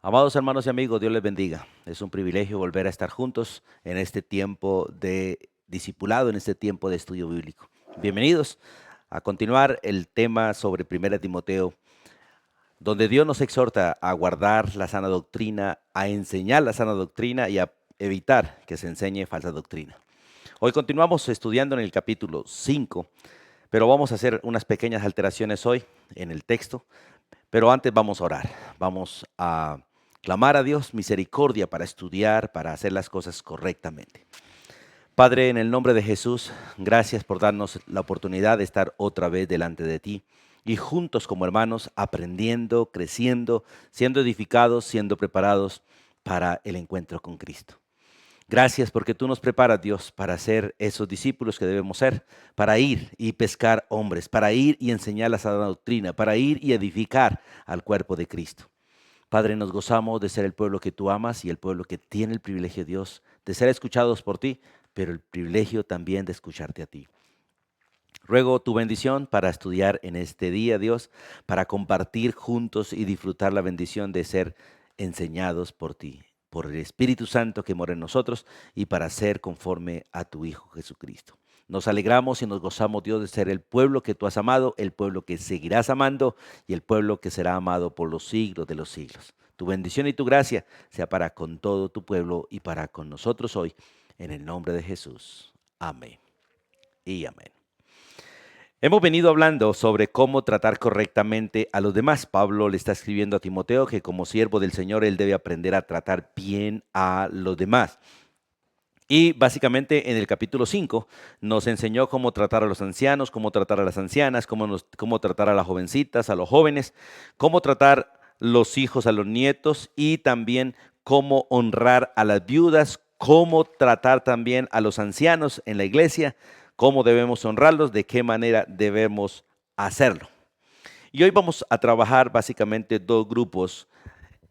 Amados hermanos y amigos, Dios les bendiga. Es un privilegio volver a estar juntos en este tiempo de discipulado, en este tiempo de estudio bíblico. Bienvenidos a continuar el tema sobre 1 Timoteo, donde Dios nos exhorta a guardar la sana doctrina, a enseñar la sana doctrina y a evitar que se enseñe falsa doctrina. Hoy continuamos estudiando en el capítulo 5, pero vamos a hacer unas pequeñas alteraciones hoy en el texto. Pero antes vamos a orar, vamos a clamar a Dios misericordia para estudiar, para hacer las cosas correctamente. Padre, en el nombre de Jesús, gracias por darnos la oportunidad de estar otra vez delante de ti y juntos como hermanos aprendiendo, creciendo, siendo edificados, siendo preparados para el encuentro con Cristo. Gracias porque tú nos preparas, Dios, para ser esos discípulos que debemos ser, para ir y pescar hombres, para ir y enseñar la sana doctrina, para ir y edificar al cuerpo de Cristo. Padre, nos gozamos de ser el pueblo que tú amas y el pueblo que tiene el privilegio, Dios, de ser escuchados por ti, pero el privilegio también de escucharte a ti. Ruego tu bendición para estudiar en este día, Dios, para compartir juntos y disfrutar la bendición de ser enseñados por ti, por el Espíritu Santo que mora en nosotros y para ser conforme a tu Hijo Jesucristo. Nos alegramos y nos gozamos, Dios, de ser el pueblo que tú has amado, el pueblo que seguirás amando y el pueblo que será amado por los siglos de los siglos. Tu bendición y tu gracia sea para con todo tu pueblo y para con nosotros hoy, en el nombre de Jesús. Amén y amén. Hemos venido hablando sobre cómo tratar correctamente a los demás. Pablo le está escribiendo a Timoteo que como siervo del Señor él debe aprender a tratar bien a los demás. Y básicamente en el capítulo 5 nos enseñó cómo tratar a los ancianos, cómo tratar a las ancianas, cómo tratar a las jovencitas, a los jóvenes, cómo tratar los hijos a los nietos y también cómo honrar a las viudas, cómo tratar también a los ancianos en la iglesia, cómo debemos honrarlos, de qué manera debemos hacerlo. Y hoy vamos a trabajar básicamente dos grupos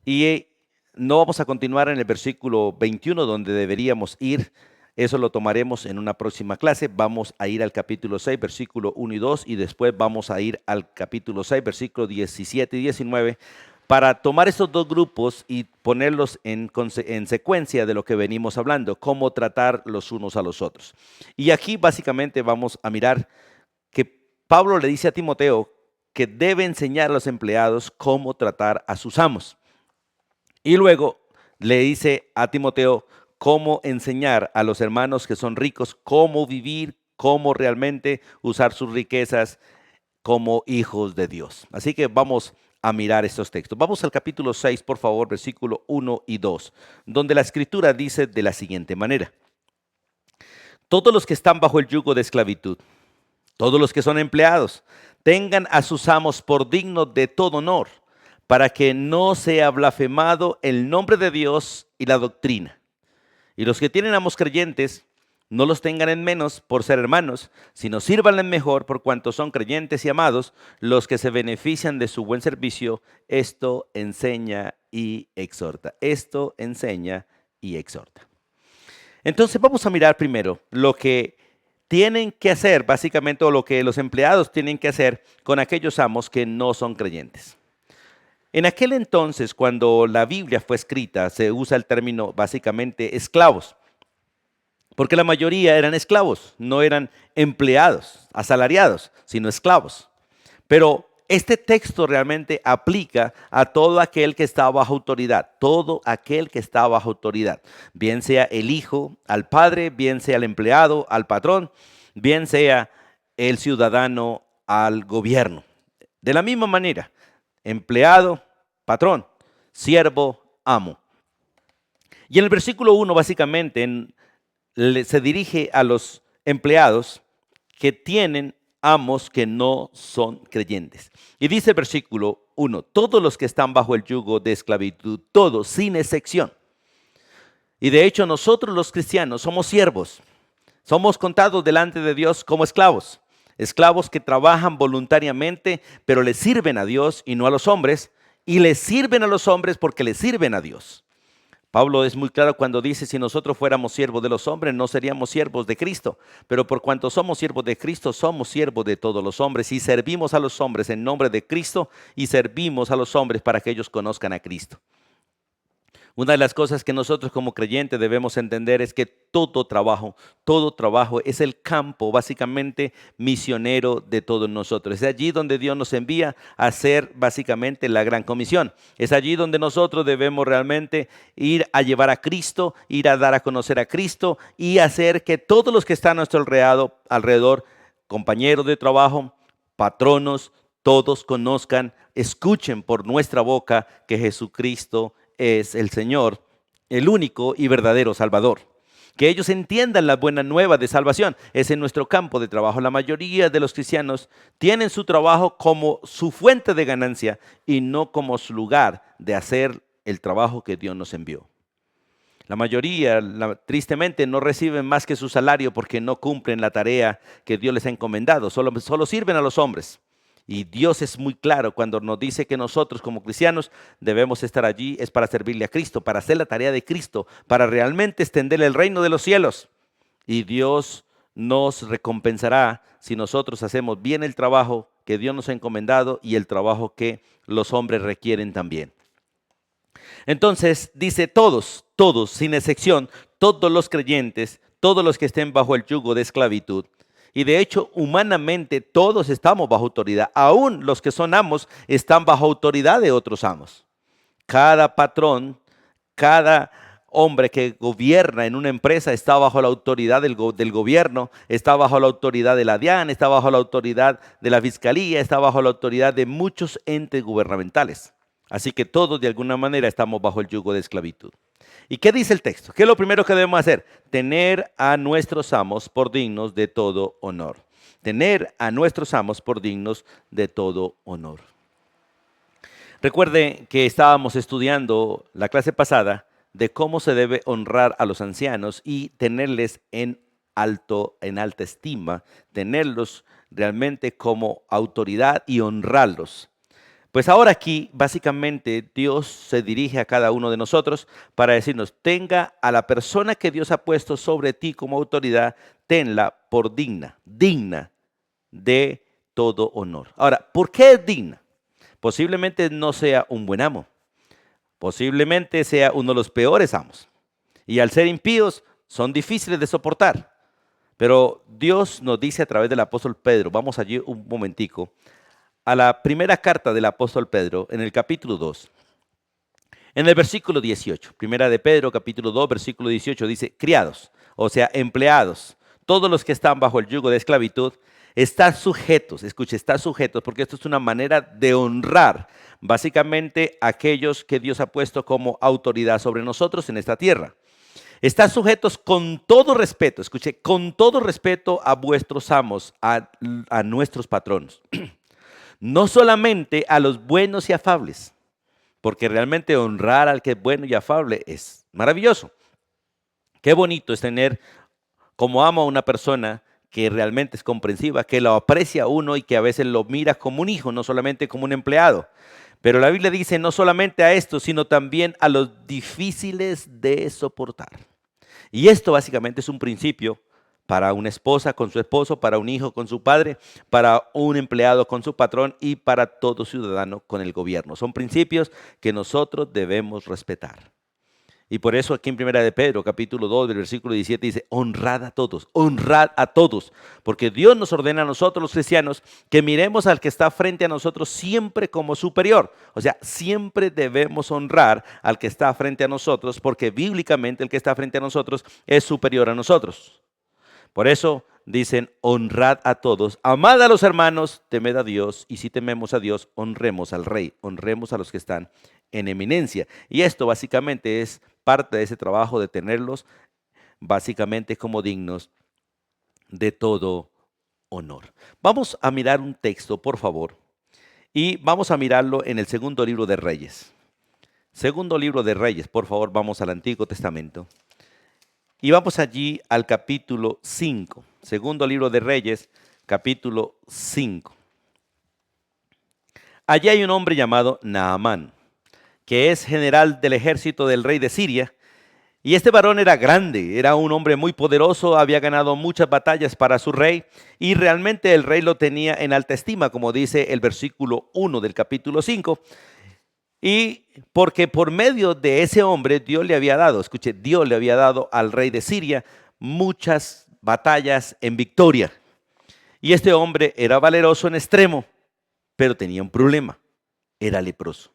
y no vamos a continuar en el versículo 21 donde deberíamos ir. Eso lo tomaremos en una próxima clase. Vamos a ir al capítulo 6, versículo 1 y 2 y después vamos a ir al capítulo 6, versículo 17 y 19 para tomar estos dos grupos y ponerlos en secuencia de lo que venimos hablando, cómo tratar los unos a los otros. Y aquí básicamente vamos a mirar que Pablo le dice a Timoteo que debe enseñar a los empleados cómo tratar a sus amos. Y luego le dice a Timoteo cómo enseñar a los hermanos que son ricos, cómo vivir, cómo realmente usar sus riquezas como hijos de Dios. Así que vamos a mirar estos textos. Vamos al capítulo 6, por favor, versículo 1 y 2, donde la escritura dice de la siguiente manera: todos los que están bajo el yugo de esclavitud, todos los que son empleados, tengan a sus amos por dignos de todo honor, para que no sea blasfemado el nombre de Dios y la doctrina. Y los que tienen amos creyentes, no los tengan en menos por ser hermanos, sino sírvanles mejor por cuanto son creyentes y amados, los que se benefician de su buen servicio. Esto enseña y exhorta. Esto enseña y exhorta. Entonces vamos a mirar primero lo que tienen que hacer, básicamente, o lo que los empleados tienen que hacer con aquellos amos que no son creyentes. En aquel entonces, cuando la Biblia fue escrita, se usa el término básicamente esclavos, porque la mayoría eran esclavos, no eran empleados, asalariados, sino esclavos. Pero este texto realmente aplica a todo aquel que está bajo autoridad, todo aquel que está bajo autoridad, bien sea el hijo al padre, bien sea el empleado al patrón, bien sea el ciudadano al gobierno. De la misma manera, empleado, patrón, siervo, amo. Y en el versículo 1 básicamente se dirige a los empleados que tienen amos que no son creyentes. Y dice el versículo 1, todos los que están bajo el yugo de esclavitud, todos, sin excepción. Y de hecho nosotros los cristianos somos siervos, somos contados delante de Dios como esclavos. Esclavos que trabajan voluntariamente, pero le sirven a Dios y no a los hombres, y le sirven a los hombres porque le sirven a Dios. Pablo es muy claro cuando dice, si nosotros fuéramos siervos de los hombres, no seríamos siervos de Cristo. Pero por cuanto somos siervos de Cristo, somos siervos de todos los hombres y servimos a los hombres en nombre de Cristo y servimos a los hombres para que ellos conozcan a Cristo. Una de las cosas que nosotros como creyentes debemos entender es que todo trabajo es el campo básicamente misionero de todos nosotros. Es allí donde Dios nos envía a hacer básicamente la gran comisión. Es allí donde nosotros debemos realmente ir a llevar a Cristo, ir a dar a conocer a Cristo y hacer que todos los que están a nuestro alrededor, compañeros de trabajo, patronos, todos conozcan, escuchen por nuestra boca que Jesucristo es el Señor, el único y verdadero Salvador. Que ellos entiendan la buena nueva de salvación. Es en nuestro campo de trabajo. La mayoría de los cristianos tienen su trabajo como su fuente de ganancia y no como su lugar de hacer el trabajo que Dios nos envió. La mayoría, tristemente, no reciben más que su salario porque no cumplen la tarea que Dios les ha encomendado. Solo sirven a los hombres. Y Dios es muy claro cuando nos dice que nosotros como cristianos debemos estar allí, es para servirle a Cristo, para hacer la tarea de Cristo, para realmente extender el reino de los cielos. Y Dios nos recompensará si nosotros hacemos bien el trabajo que Dios nos ha encomendado y el trabajo que los hombres requieren también. Entonces dice todos, sin excepción, todos los creyentes, todos los que estén bajo el yugo de esclavitud. Y de hecho, humanamente todos estamos bajo autoridad. Aún los que son amos están bajo autoridad de otros amos. Cada patrón, cada hombre que gobierna en una empresa está bajo la autoridad del gobierno, está bajo la autoridad de la DIAN, está bajo la autoridad de la Fiscalía, está bajo la autoridad de muchos entes gubernamentales. Así que todos de alguna manera estamos bajo el yugo de esclavitud. ¿Y qué dice el texto? ¿Qué es lo primero que debemos hacer? Tener a nuestros amos por dignos de todo honor. Tener a nuestros amos por dignos de todo honor. Recuerde que estábamos estudiando la clase pasada de cómo se debe honrar a los ancianos y tenerles en alta estima, tenerlos realmente como autoridad y honrarlos. Pues ahora aquí, básicamente, Dios se dirige a cada uno de nosotros para decirnos, tenga a la persona que Dios ha puesto sobre ti como autoridad, tenla por digna de todo honor. Ahora, ¿por qué es digna? Posiblemente no sea un buen amo, posiblemente sea uno de los peores amos. Y al ser impíos, son difíciles de soportar. Pero Dios nos dice a través del apóstol Pedro, vamos allí un momentico, a la primera carta del apóstol Pedro, en el capítulo 2, en el versículo 18. Primera de Pedro, capítulo 2, versículo 18, dice, criados, o sea, empleados, todos los que están bajo el yugo de esclavitud, están sujetos, escuche, están sujetos, porque esto es una manera de honrar básicamente a aquellos que Dios ha puesto como autoridad sobre nosotros en esta tierra. Están sujetos con todo respeto, escuche, con todo respeto a vuestros amos, a nuestros patronos. No solamente a los buenos y afables, porque realmente honrar al que es bueno y afable es maravilloso. Qué bonito es tener como amo a una persona que realmente es comprensiva, que lo aprecia a uno y que a veces lo mira como un hijo, no solamente como un empleado. Pero la Biblia dice no solamente a esto, sino también a los difíciles de soportar. Y esto básicamente es un principio para una esposa con su esposo, para un hijo con su padre, para un empleado con su patrón y para todo ciudadano con el gobierno. Son principios que nosotros debemos respetar. Y por eso aquí en Primera de Pedro, capítulo 2, del versículo 17, dice, honrad a todos, porque Dios nos ordena a nosotros los cristianos que miremos al que está frente a nosotros siempre como superior. O sea, siempre debemos honrar al que está frente a nosotros, porque bíblicamente el que está frente a nosotros es superior a nosotros. Por eso dicen, honrad a todos, amad a los hermanos, temed a Dios, y si tememos a Dios, honremos al Rey, honremos a los que están en eminencia. Y esto básicamente es parte de ese trabajo de tenerlos básicamente como dignos de todo honor. Vamos a mirar un texto, por favor, y vamos a mirarlo en el segundo libro de Reyes. Segundo libro de Reyes, por favor, vamos al Antiguo Testamento. Y vamos allí al capítulo 5, segundo libro de Reyes, capítulo 5. Allí hay un hombre llamado Naamán, que es general del ejército del rey de Siria. Y este varón era grande, era un hombre muy poderoso, había ganado muchas batallas para su rey y realmente el rey lo tenía en alta estima, como dice el versículo 1 del capítulo 5. Y porque por medio de ese hombre Dios le había dado, escuche, Dios le había dado al rey de Siria muchas batallas en victoria. Y este hombre era valeroso en extremo, pero tenía un problema, era leproso.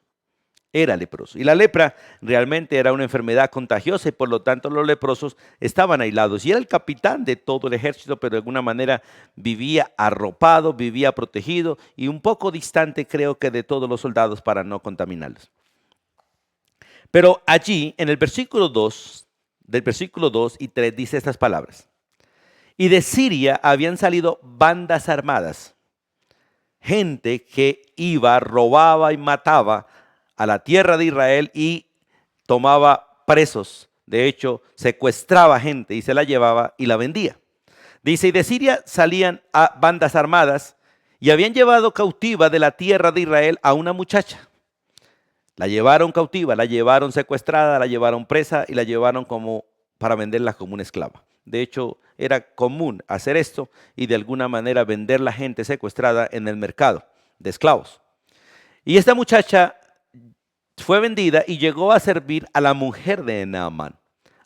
Era leproso. Y la lepra realmente era una enfermedad contagiosa y por lo tanto los leprosos estaban aislados. Y era el capitán de todo el ejército, pero de alguna manera vivía arropado, vivía protegido y un poco distante, creo que, de todos los soldados para no contaminarlos. Pero allí, en el versículo 2, del versículo 2 y 3 dice estas palabras. Y de Siria habían salido bandas armadas, gente que iba, robaba y mataba a la tierra de Israel y tomaba presos. De hecho, secuestraba gente y se la llevaba y la vendía. Dice, y de Siria salían a bandas armadas y habían llevado cautiva de la tierra de Israel a una muchacha. La llevaron cautiva, la llevaron secuestrada, la llevaron presa y la llevaron como para venderla como una esclava. De hecho, era común hacer esto y de alguna manera vender la gente secuestrada en el mercado de esclavos. Y esta muchacha fue vendida y llegó a servir a la mujer de Naamán,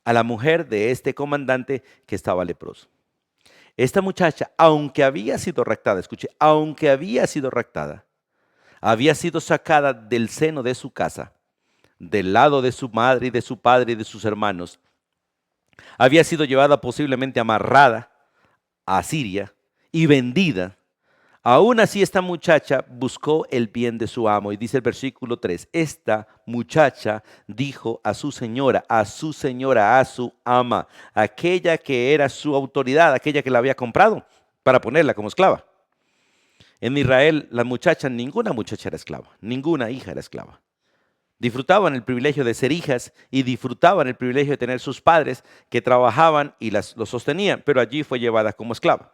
a la mujer de este comandante que estaba leproso. Esta muchacha, aunque había sido raptada, escuche, aunque había sido raptada, había sido sacada del seno de su casa, del lado de su madre y de su padre y de sus hermanos, había sido llevada posiblemente amarrada a Siria y vendida. Aún así esta muchacha buscó el bien de su amo y dice el versículo 3, esta muchacha dijo a su señora, a su ama, aquella que era su autoridad, aquella que la había comprado para ponerla como esclava. En Israel, ninguna muchacha era esclava, ninguna hija era esclava. Disfrutaban el privilegio de ser hijas y disfrutaban el privilegio de tener sus padres que trabajaban y los sostenían, pero allí fue llevada como esclava.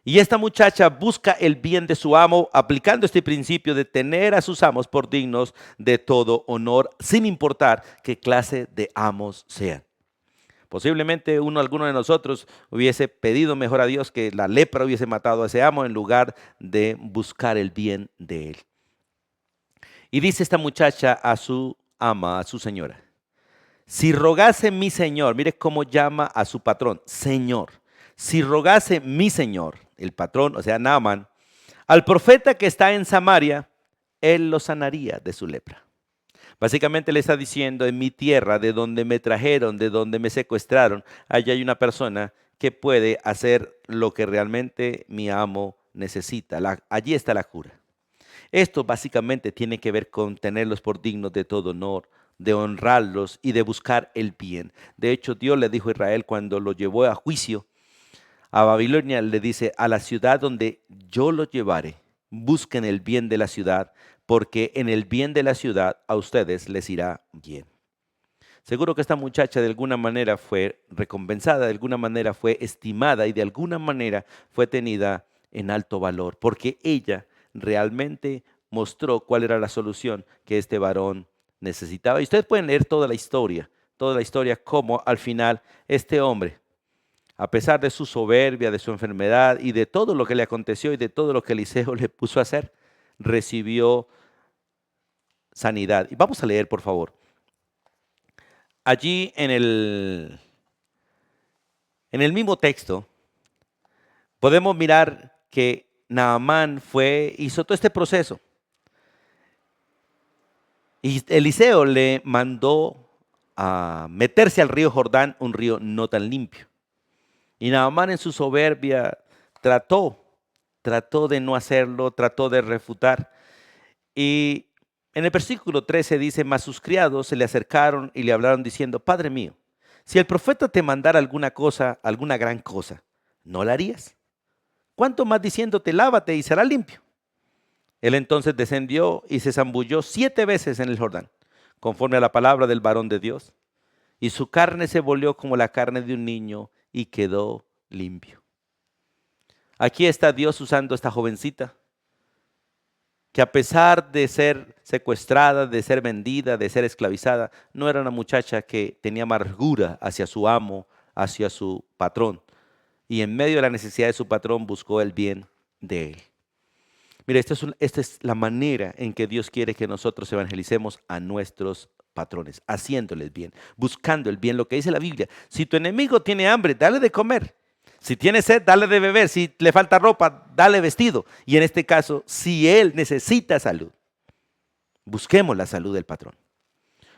Y esta muchacha busca el bien de su amo aplicando este principio de tener a sus amos por dignos de todo honor, sin importar qué clase de amos sean. Posiblemente alguno de nosotros hubiese pedido mejor a Dios que la lepra hubiese matado a ese amo en lugar de buscar el bien de él. Y dice esta muchacha a su ama, a su señora, si rogase mi señor, mire cómo llama a su patrón, señor, si rogase mi señor, el patrón, o sea, Naamán, al profeta que está en Samaria, él lo sanaría de su lepra. Básicamente le está diciendo, en mi tierra, de donde me trajeron, de donde me secuestraron, allá hay una persona que puede hacer lo que realmente mi amo necesita. Allí está la cura. Esto básicamente tiene que ver con tenerlos por dignos de todo honor, de honrarlos y de buscar el bien. De hecho, Dios le dijo a Israel cuando lo llevó a juicio a Babilonia, le dice, a la ciudad donde yo los llevaré, busquen el bien de la ciudad, porque en el bien de la ciudad a ustedes les irá bien. Seguro que esta muchacha de alguna manera fue recompensada, de alguna manera fue estimada y de alguna manera fue tenida en alto valor, porque ella realmente mostró cuál era la solución que este varón necesitaba. Y ustedes pueden leer toda la historia, cómo al final este hombre, a pesar de su soberbia, de su enfermedad y de todo lo que le aconteció y de todo lo que Eliseo le puso a hacer, recibió sanidad. Y vamos a leer, por favor. Allí en el mismo texto podemos mirar que Naamán hizo todo este proceso. Y Eliseo le mandó a meterse al río Jordán, un río no tan limpio. Y Naamán en su soberbia trató de no hacerlo, trató de refutar. Y en el versículo 13 dice, mas sus criados se le acercaron y le hablaron diciendo, Padre mío, si el profeta te mandara alguna cosa, alguna gran cosa, ¿no la harías? ¿Cuánto más diciéndote, lávate y será limpio? Él entonces descendió y se zambulló 7 veces en el Jordán, conforme a la palabra del varón de Dios. Y su carne se volvió como la carne de un niño y quedó limpio. Aquí está Dios usando esta jovencita, que a pesar de ser secuestrada, de ser vendida, de ser esclavizada, no era una muchacha que tenía amargura hacia su amo, hacia su patrón. Y en medio de la necesidad de su patrón buscó el bien de él. Mira, esta es la manera en que Dios quiere que nosotros evangelicemos a nuestros patrones, haciéndoles bien, buscando el bien, lo que dice la Biblia. Si tu enemigo tiene hambre, dale de comer. Si tiene sed, dale de beber. Si le falta ropa, dale vestido. Y en este caso, si él necesita salud, busquemos la salud del patrón.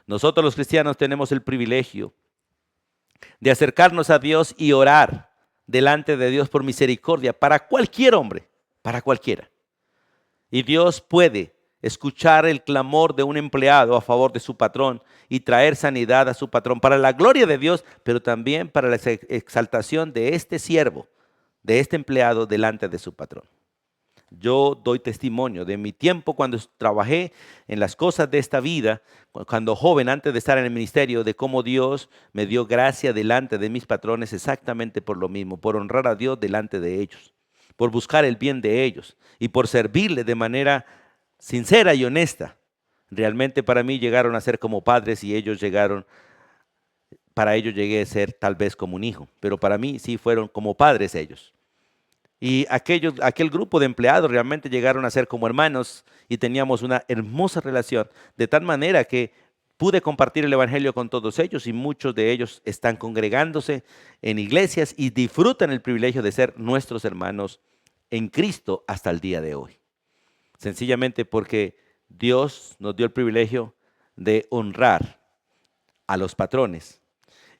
Nosotros los cristianos tenemos el privilegio de acercarnos a Dios y orar delante de Dios por misericordia para cualquier hombre, para cualquiera. Y Dios puede escuchar el clamor de un empleado a favor de su patrón y traer sanidad a su patrón para la gloria de Dios, pero también para la exaltación de este siervo, de este empleado delante de su patrón. Yo doy testimonio de mi tiempo cuando trabajé en las cosas de esta vida, cuando joven, antes de estar en el ministerio, de cómo Dios me dio gracia delante de mis patrones exactamente por lo mismo, por honrar a Dios delante de ellos, por buscar el bien de ellos y por servirles de manera sincera y honesta. Realmente para mí llegaron a ser como padres y para ellos llegué a ser tal vez como un hijo, pero para mí sí fueron como padres ellos. Y aquel grupo de empleados realmente llegaron a ser como hermanos y teníamos una hermosa relación, de tal manera que pude compartir el evangelio con todos ellos y muchos de ellos están congregándose en iglesias y disfrutan el privilegio de ser nuestros hermanos en Cristo hasta el día de hoy. Sencillamente porque Dios nos dio el privilegio de honrar a los patrones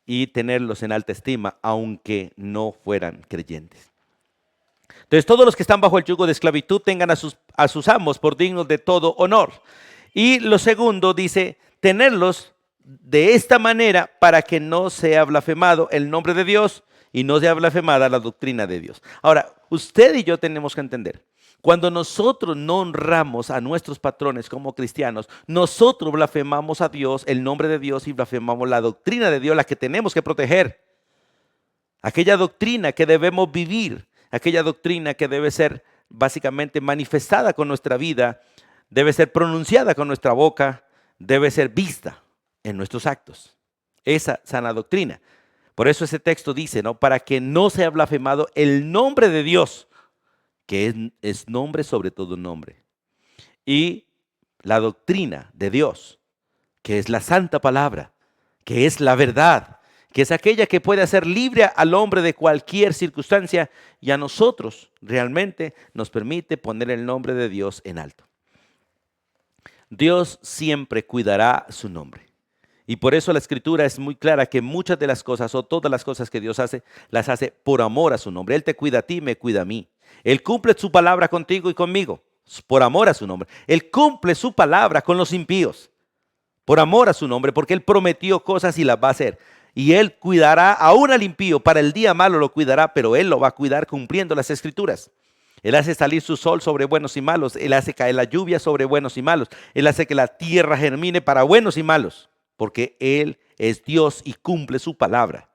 y tenerlos en alta estima, aunque no fueran creyentes. Entonces, todos los que están bajo el yugo de esclavitud tengan a sus amos por dignos de todo honor. Y lo segundo dice, tenerlos de esta manera para que no sea blasfemado el nombre de Dios y no sea blasfemada la doctrina de Dios. Ahora, usted y yo tenemos que entender, cuando nosotros no honramos a nuestros patrones como cristianos, nosotros blasfemamos a Dios, el nombre de Dios, y blasfemamos la doctrina de Dios, la que tenemos que proteger. Aquella doctrina que debemos vivir, aquella doctrina que debe ser básicamente manifestada con nuestra vida, debe ser pronunciada con nuestra boca, debe ser vista en nuestros actos. Esa sana doctrina. Por eso ese texto dice, ¿no? Para que no sea blasfemado el nombre de Dios, que es nombre sobre todo nombre. Y la doctrina de Dios, que es la santa palabra, que es la verdad, que es aquella que puede hacer libre al hombre de cualquier circunstancia y a nosotros realmente nos permite poner el nombre de Dios en alto. Dios siempre cuidará su nombre. Y por eso la Escritura es muy clara que muchas de las cosas o todas las cosas que Dios hace, las hace por amor a su nombre. Él te cuida a ti, me cuida a mí. Él cumple su palabra contigo y conmigo, por amor a su nombre. Él cumple su palabra con los impíos, por amor a su nombre, porque Él prometió cosas y las va a hacer. Y Él cuidará aún al impío, para el día malo lo cuidará, pero Él lo va a cuidar cumpliendo las Escrituras. Él hace salir su sol sobre buenos y malos, Él hace caer la lluvia sobre buenos y malos, Él hace que la tierra germine para buenos y malos, porque Él es Dios y cumple su palabra.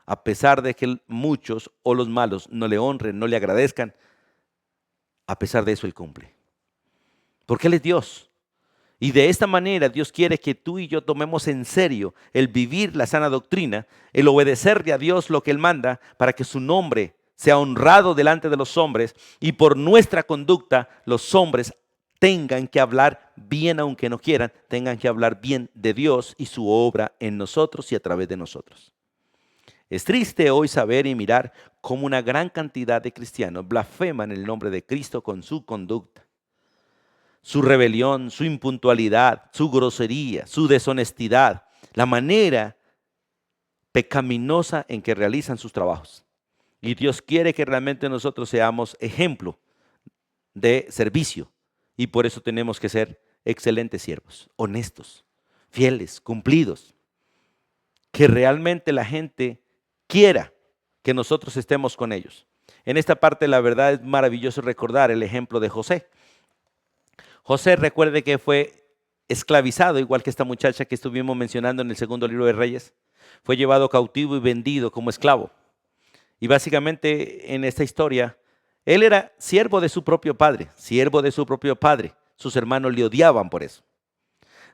A pesar de que muchos o los malos no le honren, no le agradezcan, a pesar de eso Él cumple. Porque Él es Dios. Y de esta manera Dios quiere que tú y yo tomemos en serio el vivir la sana doctrina, el obedecerle a Dios lo que Él manda para que su nombre sea honrado delante de los hombres y por nuestra conducta los hombres tengan que hablar bien, aunque no quieran, tengan que hablar bien de Dios y su obra en nosotros y a través de nosotros. Es triste hoy saber y mirar cómo una gran cantidad de cristianos blasfeman el nombre de Cristo con su conducta. Su rebelión, su impuntualidad, su grosería, su deshonestidad, la manera pecaminosa en que realizan sus trabajos. Y Dios quiere que realmente nosotros seamos ejemplo de servicio. Y por eso tenemos que ser excelentes siervos, honestos, fieles, cumplidos. Que realmente la gente quiera que nosotros estemos con ellos. En esta parte la verdad es maravilloso recordar el ejemplo de José. José, recuerde que fue esclavizado, igual que esta muchacha que estuvimos mencionando en el segundo libro de Reyes. Fue llevado cautivo y vendido como esclavo. Y básicamente en esta historia, él era siervo de su propio padre, siervo de su propio padre. Sus hermanos le odiaban por eso.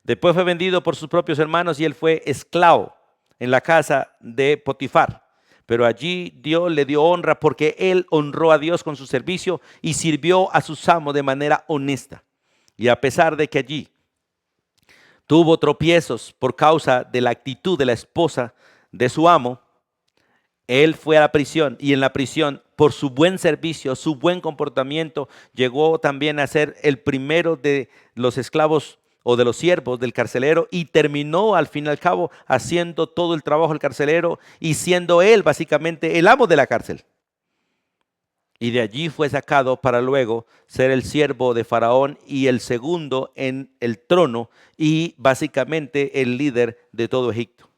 Después fue vendido por sus propios hermanos y él fue esclavo en la casa de Potifar. Pero allí Dios le dio honra porque él honró a Dios con su servicio y sirvió a sus amos de manera honesta. Y a pesar de que allí tuvo tropiezos por causa de la actitud de la esposa de su amo, él fue a la prisión y en la prisión, por su buen servicio, su buen comportamiento, llegó también a ser el primero de los esclavos o de los siervos del carcelero y terminó al fin y al cabo haciendo todo el trabajo del carcelero y siendo él básicamente el amo de la cárcel. Y de allí fue sacado para luego ser el siervo de Faraón y el segundo en el trono y básicamente el líder de todo Egipto.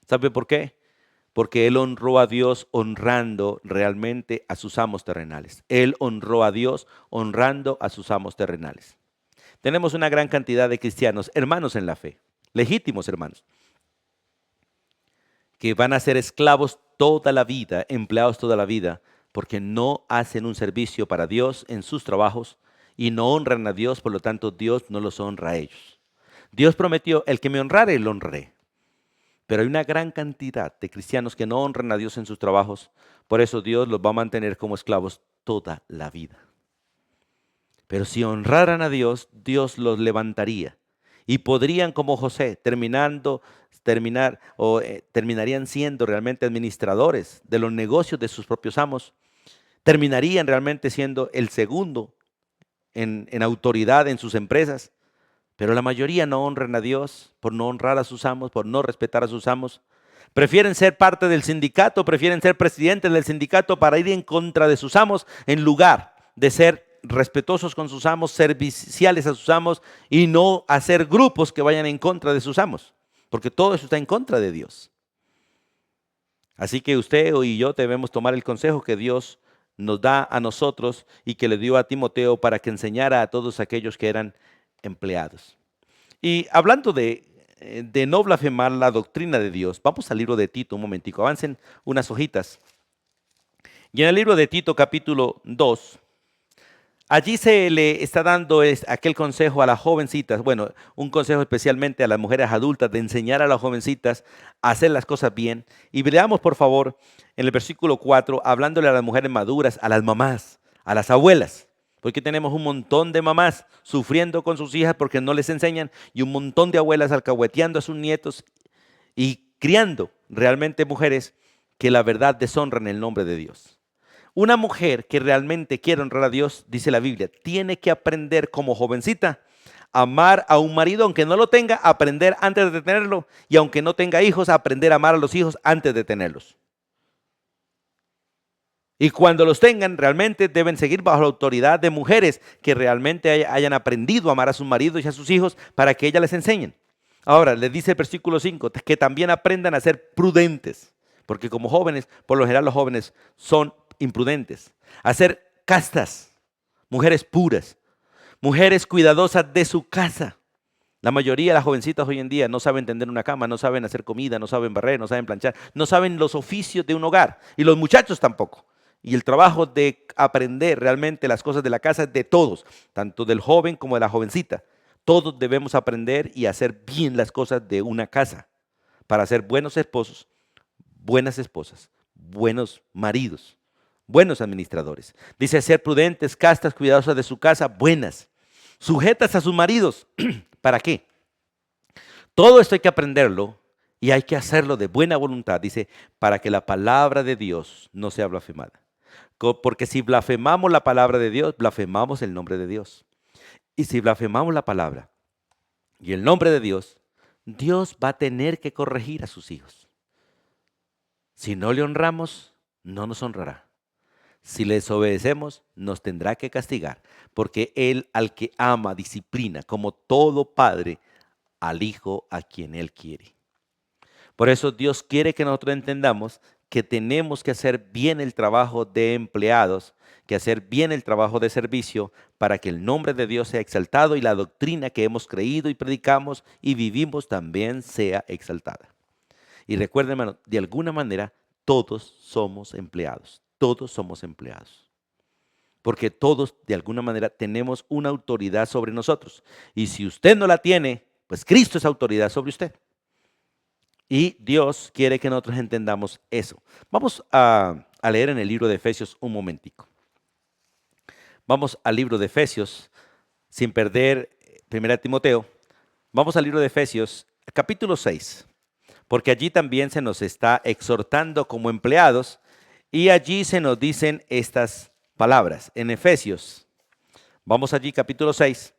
¿Sabe por qué? Porque él honró a Dios honrando realmente a sus amos terrenales. Él honró a Dios honrando a sus amos terrenales. Tenemos una gran cantidad de cristianos, hermanos en la fe, legítimos hermanos, que van a ser esclavos toda la vida, empleados toda la vida, porque no hacen un servicio para Dios en sus trabajos y no honran a Dios, por lo tanto Dios no los honra a ellos. Dios prometió, el que me honrare, lo honraré. Pero hay una gran cantidad de cristianos que no honran a Dios en sus trabajos, por eso Dios los va a mantener como esclavos toda la vida. Pero si honraran a Dios, Dios los levantaría y podrían, como José, terminarían siendo realmente administradores de los negocios de sus propios amos, terminarían realmente siendo el segundo en autoridad en sus empresas. Pero la mayoría no honran a Dios por no honrar a sus amos, por no respetar a sus amos. Prefieren ser parte del sindicato, prefieren ser presidentes del sindicato para ir en contra de sus amos en lugar de ser respetuosos con sus amos, serviciales a sus amos y no hacer grupos que vayan en contra de sus amos, porque todo eso está en contra de Dios. Así que usted y yo debemos tomar el consejo que Dios nos da a nosotros y que le dio a Timoteo para que enseñara a todos aquellos que eran empleados. Y hablando de no blasfemar la doctrina de Dios, vamos al libro de Tito un momentico, avancen unas hojitas. Y en el libro de Tito capítulo 2, allí se le está dando aquel consejo a las jovencitas, bueno, un consejo especialmente a las mujeres adultas de enseñar a las jovencitas a hacer las cosas bien. Y veamos por favor en el versículo 4, hablándole a las mujeres maduras, a las mamás, a las abuelas. Porque tenemos un montón de mamás sufriendo con sus hijas porque no les enseñan y un montón de abuelas alcahueteando a sus nietos y criando realmente mujeres que la verdad deshonran el nombre de Dios. Una mujer que realmente quiere honrar a Dios, dice la Biblia, tiene que aprender como jovencita a amar a un marido aunque no lo tenga, aprender antes de tenerlo y aunque no tenga hijos, aprender a amar a los hijos antes de tenerlos. Y cuando los tengan, realmente deben seguir bajo la autoridad de mujeres que realmente hayan aprendido a amar a sus maridos y a sus hijos para que ellas les enseñen. Ahora, les dice el versículo 5, que también aprendan a ser prudentes, porque como jóvenes, por lo general los jóvenes son imprudentes. A ser castas, mujeres puras, mujeres cuidadosas de su casa. La mayoría de las jovencitas hoy en día no saben tender una cama, no saben hacer comida, no saben barrer, no saben planchar, no saben los oficios de un hogar. Y los muchachos tampoco. Y el trabajo de aprender realmente las cosas de la casa es de todos, tanto del joven como de la jovencita. Todos debemos aprender y hacer bien las cosas de una casa para ser buenos esposos, buenas esposas, buenos maridos, buenos administradores. Dice ser prudentes, castas, cuidadosas de su casa, buenas, sujetas a sus maridos. ¿Para qué? Todo esto hay que aprenderlo y hay que hacerlo de buena voluntad. Dice, para que la palabra de Dios no sea blasfemada. Porque si blasfemamos la palabra de Dios, blasfemamos el nombre de Dios. Y si blasfemamos la palabra y el nombre de Dios, Dios va a tener que corregir a sus hijos. Si no le honramos, no nos honrará. Si le desobedecemos, nos tendrá que castigar, porque Él al que ama, disciplina, como todo padre, al hijo a quien Él quiere. Por eso Dios quiere que nosotros entendamos que tenemos que hacer bien el trabajo de empleados, que hacer bien el trabajo de servicio para que el nombre de Dios sea exaltado y la doctrina que hemos creído y predicamos y vivimos también sea exaltada. Y recuerden, hermano, de alguna manera todos somos empleados, todos somos empleados. Porque todos de alguna manera tenemos una autoridad sobre nosotros. Y si usted no la tiene, pues Cristo es autoridad sobre usted. Y Dios quiere que nosotros entendamos eso. Vamos a leer en el libro de Efesios un momentico. Vamos al libro de Efesios, sin perder 1 Timoteo. Vamos al libro de Efesios, capítulo 6, porque allí también se nos está exhortando como empleados y allí se nos dicen estas palabras. En Efesios, vamos allí, capítulo 6,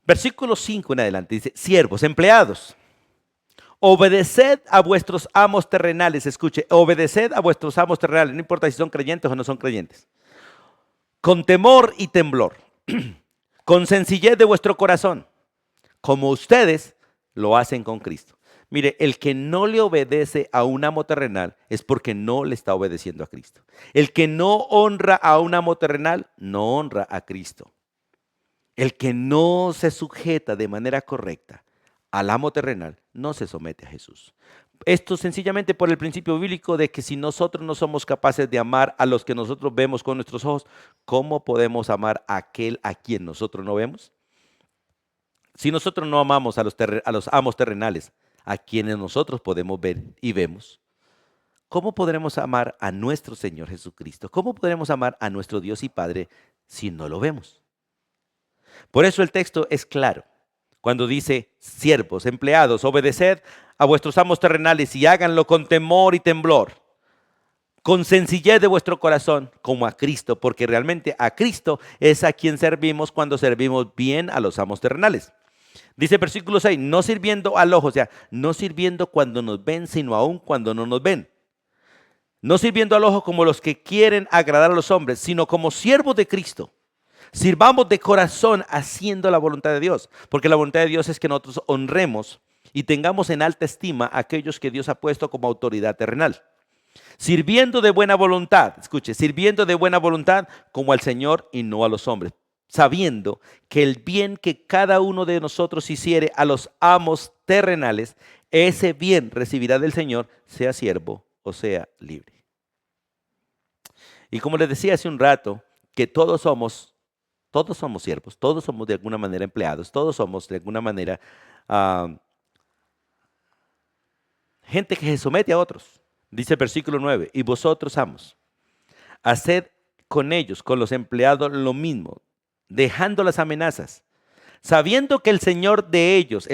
versículo 5 en adelante, dice, siervos, empleados, obedeced a vuestros amos terrenales, escuche, obedeced a vuestros amos terrenales, no importa si son creyentes o no son creyentes, con temor y temblor, con sencillez de vuestro corazón, como ustedes lo hacen con Cristo. Mire, el que no le obedece a un amo terrenal es porque no le está obedeciendo a Cristo. El que no honra a un amo terrenal no honra a Cristo. El que no se sujeta de manera correcta al amo terrenal no se somete a Jesús. Esto sencillamente por el principio bíblico de que si nosotros no somos capaces de amar a los que nosotros vemos con nuestros ojos, ¿cómo podemos amar a aquel a quien nosotros no vemos? Si nosotros no amamos a los amos terrenales, a quienes nosotros podemos ver y vemos, ¿cómo podremos amar a nuestro Señor Jesucristo? ¿Cómo podremos amar a nuestro Dios y Padre si no lo vemos? Por eso el texto es claro. Cuando dice, siervos, empleados, obedeced a vuestros amos terrenales y háganlo con temor y temblor, con sencillez de vuestro corazón, como a Cristo, porque realmente a Cristo es a quien servimos cuando servimos bien a los amos terrenales. Dice versículo 6, no sirviendo al ojo, o sea, no sirviendo cuando nos ven, sino aún cuando no nos ven. No sirviendo al ojo como los que quieren agradar a los hombres, sino como siervos de Cristo. Sirvamos de corazón haciendo la voluntad de Dios, porque la voluntad de Dios es que nosotros honremos y tengamos en alta estima a aquellos que Dios ha puesto como autoridad terrenal. Sirviendo de buena voluntad, escuche, sirviendo de buena voluntad como al Señor y no a los hombres, sabiendo que el bien que cada uno de nosotros hiciere a los amos terrenales, ese bien recibirá del Señor, sea siervo o sea libre. Y como les decía hace un rato, que todos somos siervos, todos somos de alguna manera empleados, todos somos de alguna manera gente que se somete a otros. Dice el versículo 9, y vosotros amos, haced con ellos, con los empleados lo mismo, dejando las amenazas, sabiendo que el Señor de ellos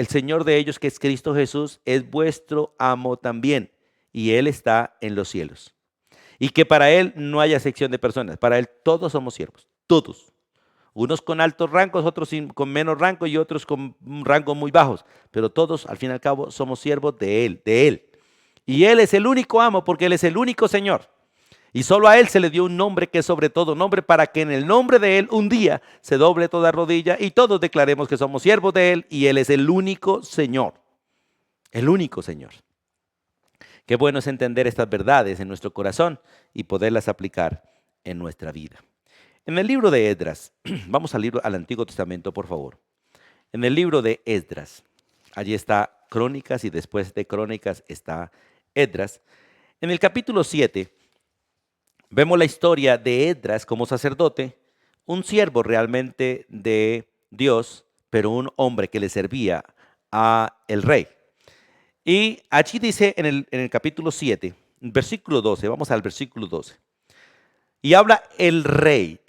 que es Cristo Jesús, es vuestro amo también, y Él está en los cielos. Y que para Él no haya sección de personas, para Él todos somos siervos, todos. Unos con altos rangos, otros con menos rango y otros con rangos muy bajos. Pero todos, al fin y al cabo, somos siervos de Él, de Él. Y Él es el único amo porque Él es el único Señor. Y solo a Él se le dio un nombre que es sobre todo nombre para que en el nombre de Él un día se doble toda rodilla y todos declaremos que somos siervos de Él y Él es el único Señor. El único Señor. Qué bueno es entender estas verdades en nuestro corazón y poderlas aplicar en nuestra vida. En el libro de Esdras, vamos al Antiguo Testamento, por favor. En el libro de Esdras, allí está Crónicas y después de Crónicas está Esdras. En el capítulo 7 vemos la historia de Esdras como sacerdote, un siervo realmente de Dios, pero un hombre que le servía a el rey. Y allí dice en el capítulo 7, versículo 12, vamos al versículo 12. Y habla el rey,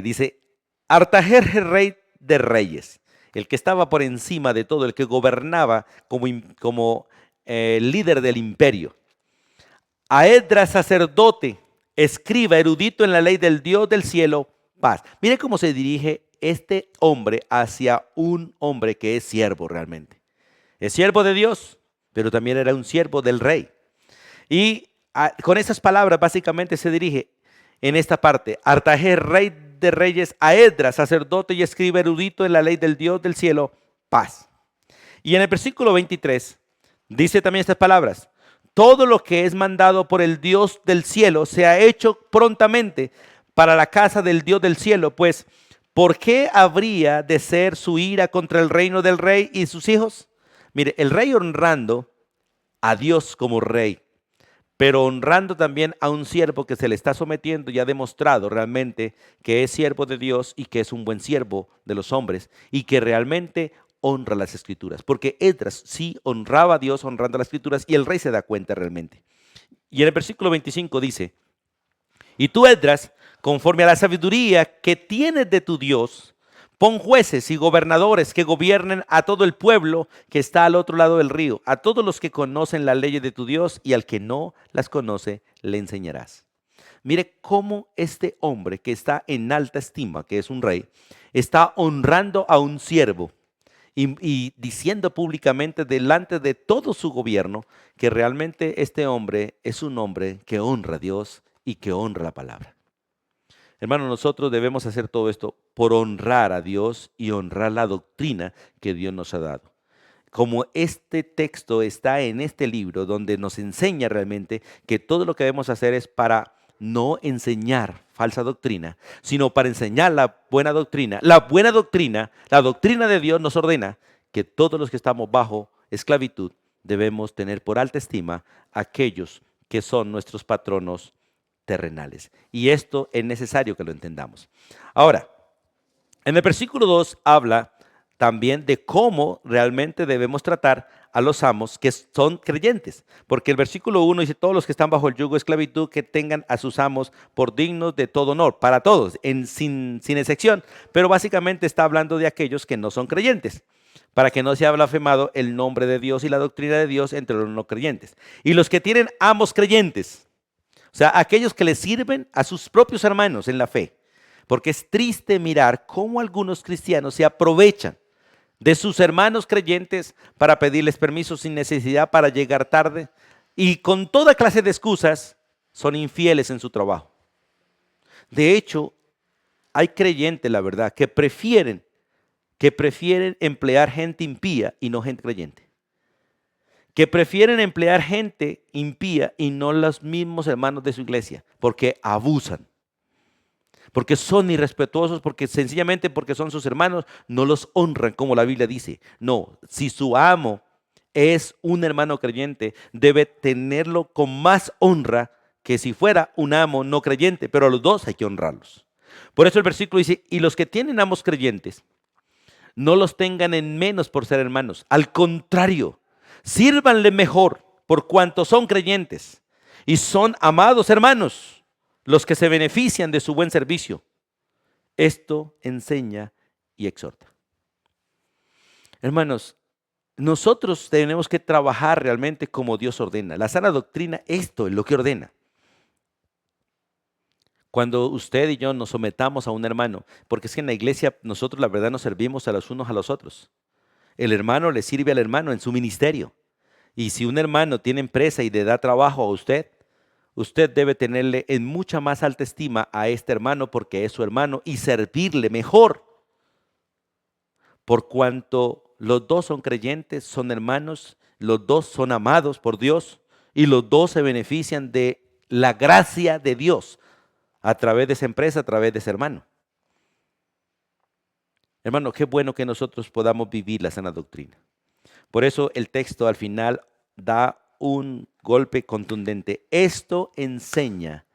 dice, Artajerjes, rey de reyes, el que estaba por encima de todo, el que gobernaba como líder del imperio. A Esdras, sacerdote, escriba, erudito en la ley del Dios del cielo, paz. Mire cómo se dirige este hombre hacia un hombre que es siervo realmente. Es siervo de Dios, pero también era un siervo del rey. Y con esas palabras básicamente se dirige en esta parte, Artajerjes, rey de reyes, a Esdras, sacerdote y escriba erudito en la ley del Dios del cielo, paz. Y en el versículo 23 dice también estas palabras, todo lo que es mandado por el Dios del cielo se ha hecho prontamente para la casa del Dios del cielo, pues ¿por qué habría de ser su ira contra el reino del rey y sus hijos? Mire, el rey honrando a Dios como rey, pero honrando también a un siervo que se le está sometiendo y ha demostrado realmente que es siervo de Dios y que es un buen siervo de los hombres y que realmente honra las escrituras, porque Esdras sí honraba a Dios honrando las escrituras y el rey se da cuenta realmente. Y en el versículo 25 dice, y tú, Esdras, conforme a la sabiduría que tienes de tu Dios, pon jueces y gobernadores que gobiernen a todo el pueblo que está al otro lado del río, a todos los que conocen las leyes de tu Dios, y al que no las conoce, le enseñarás. Mire cómo este hombre que está en alta estima, que es un rey, está honrando a un siervo y diciendo públicamente delante de todo su gobierno que realmente este hombre es un hombre que honra a Dios y que honra la palabra. Hermano, nosotros debemos hacer todo esto por honrar a Dios y honrar la doctrina que Dios nos ha dado. Como este texto está en este libro donde nos enseña realmente que todo lo que debemos hacer es para no enseñar falsa doctrina, sino para enseñar la buena doctrina. La buena doctrina, la doctrina de Dios nos ordena que todos los que estamos bajo esclavitud debemos tener por alta estima a aquellos que son nuestros patronos terrenales. Y esto es necesario que lo entendamos. Ahora, en el versículo 2 habla también de cómo realmente debemos tratar a los amos que son creyentes. Porque el versículo 1 dice, todos los que están bajo el yugo de esclavitud que tengan a sus amos por dignos de todo honor, para todos, sin excepción. Pero básicamente está hablando de aquellos que no son creyentes, para que no sea blasfemado el nombre de Dios y la doctrina de Dios entre los no creyentes. Y los que tienen amos creyentes, o sea, aquellos que le sirven a sus propios hermanos en la fe. Porque es triste mirar cómo algunos cristianos se aprovechan de sus hermanos creyentes para pedirles permiso sin necesidad, para llegar tarde, y con toda clase de excusas son infieles en su trabajo. De hecho, hay creyentes, la verdad, que prefieren emplear gente impía y no gente creyente. Que prefieren emplear gente impía y no los mismos hermanos de su iglesia, porque abusan. Porque son irrespetuosos, porque sencillamente porque son sus hermanos, no los honran como la Biblia dice. No, si su amo es un hermano creyente, debe tenerlo con más honra que si fuera un amo no creyente, pero a los dos hay que honrarlos. Por eso el versículo dice, y los que tienen amos creyentes, no los tengan en menos por ser hermanos. Al contrario, sírvanle mejor por cuanto son creyentes y son amados hermanos los que se benefician de su buen servicio. Esto enseña y exhorta. Hermanos, nosotros tenemos que trabajar realmente como Dios ordena. La sana doctrina, esto es lo que ordena. Cuando usted y yo nos sometamos a un hermano, porque es que en la iglesia nosotros la verdad nos servimos a los unos a los otros. El hermano le sirve al hermano en su ministerio. Y si un hermano tiene empresa y le da trabajo a usted, usted debe tenerle en mucha más alta estima a este hermano porque es su hermano y servirle mejor. Por cuanto los dos son creyentes, son hermanos, los dos son amados por Dios y los dos se benefician de la gracia de Dios a través de esa empresa, a través de ese hermano. Hermano, qué bueno que nosotros podamos vivir la sana doctrina. Por eso el texto al final da un golpe contundente. Esto enseña,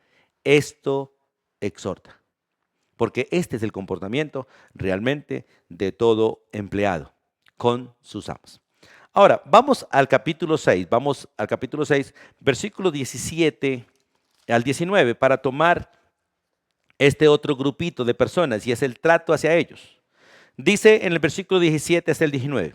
esto exhorta. Porque este es el comportamiento realmente de todo empleado con sus amos. Ahora, vamos al capítulo 6, versículo 17 al 19, para tomar este otro grupito de personas y es el trato hacia ellos. Dice en el versículo 17 hasta el 19.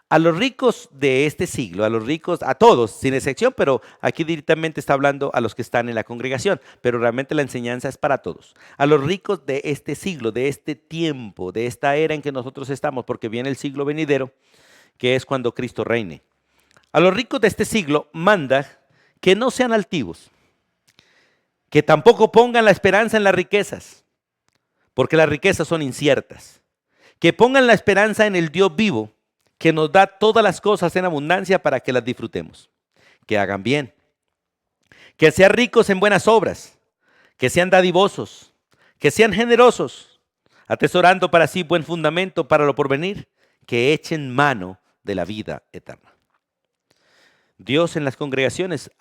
A los ricos de este siglo, a los ricos, a todos, sin excepción, pero aquí directamente está hablando a los que están en la congregación, pero realmente la enseñanza es para todos. A los ricos de este siglo, de este tiempo, de esta era en que nosotros estamos, porque viene el siglo venidero, que es cuando Cristo reine. A los ricos de este siglo manda que no sean altivos, que tampoco pongan la esperanza en las riquezas, porque las riquezas son inciertas, que pongan la esperanza en el Dios vivo, que nos da todas las cosas en abundancia para que las disfrutemos, que hagan bien, que sean ricos en buenas obras, que sean dadivosos, que sean generosos, atesorando para sí buen fundamento para lo porvenir, que echen mano de la vida eterna. Dios en las congregaciones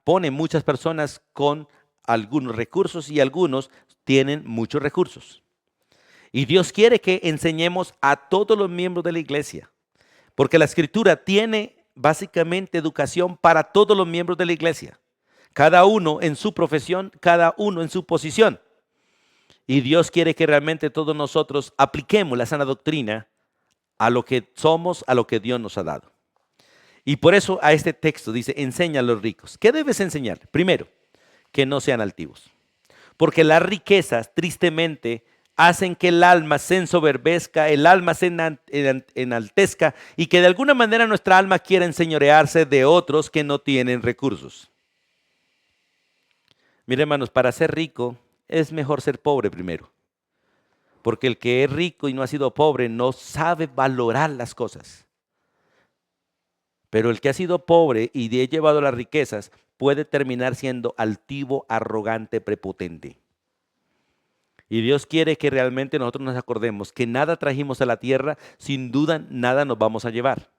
pone muchas personas con algunos recursos y algunos tienen muchos recursos. Y Dios quiere que enseñemos a todos los miembros de la iglesia, porque la Escritura tiene básicamente educación para todos los miembros de la iglesia, cada uno en su profesión, cada uno en su posición. Y Dios quiere que realmente todos nosotros apliquemos la sana doctrina a lo que somos, a lo que Dios nos ha dado. Y por eso a este texto dice, enseña a los ricos. ¿Qué debes enseñar? Primero, que no sean altivos. Porque las riquezas, tristemente, hacen que el alma se ensoberbezca, el alma se enaltezca y que de alguna manera nuestra alma quiera enseñorearse de otros que no tienen recursos. Mire, hermanos, para ser rico es mejor ser pobre primero. Porque el que es rico y no ha sido pobre no sabe valorar las cosas. Pero el que ha sido pobre y ha llevado las riquezas puede terminar siendo altivo, arrogante, prepotente. Y Dios quiere que realmente nosotros nos acordemos que nada trajimos a la tierra, sin duda nada nos vamos a llevar.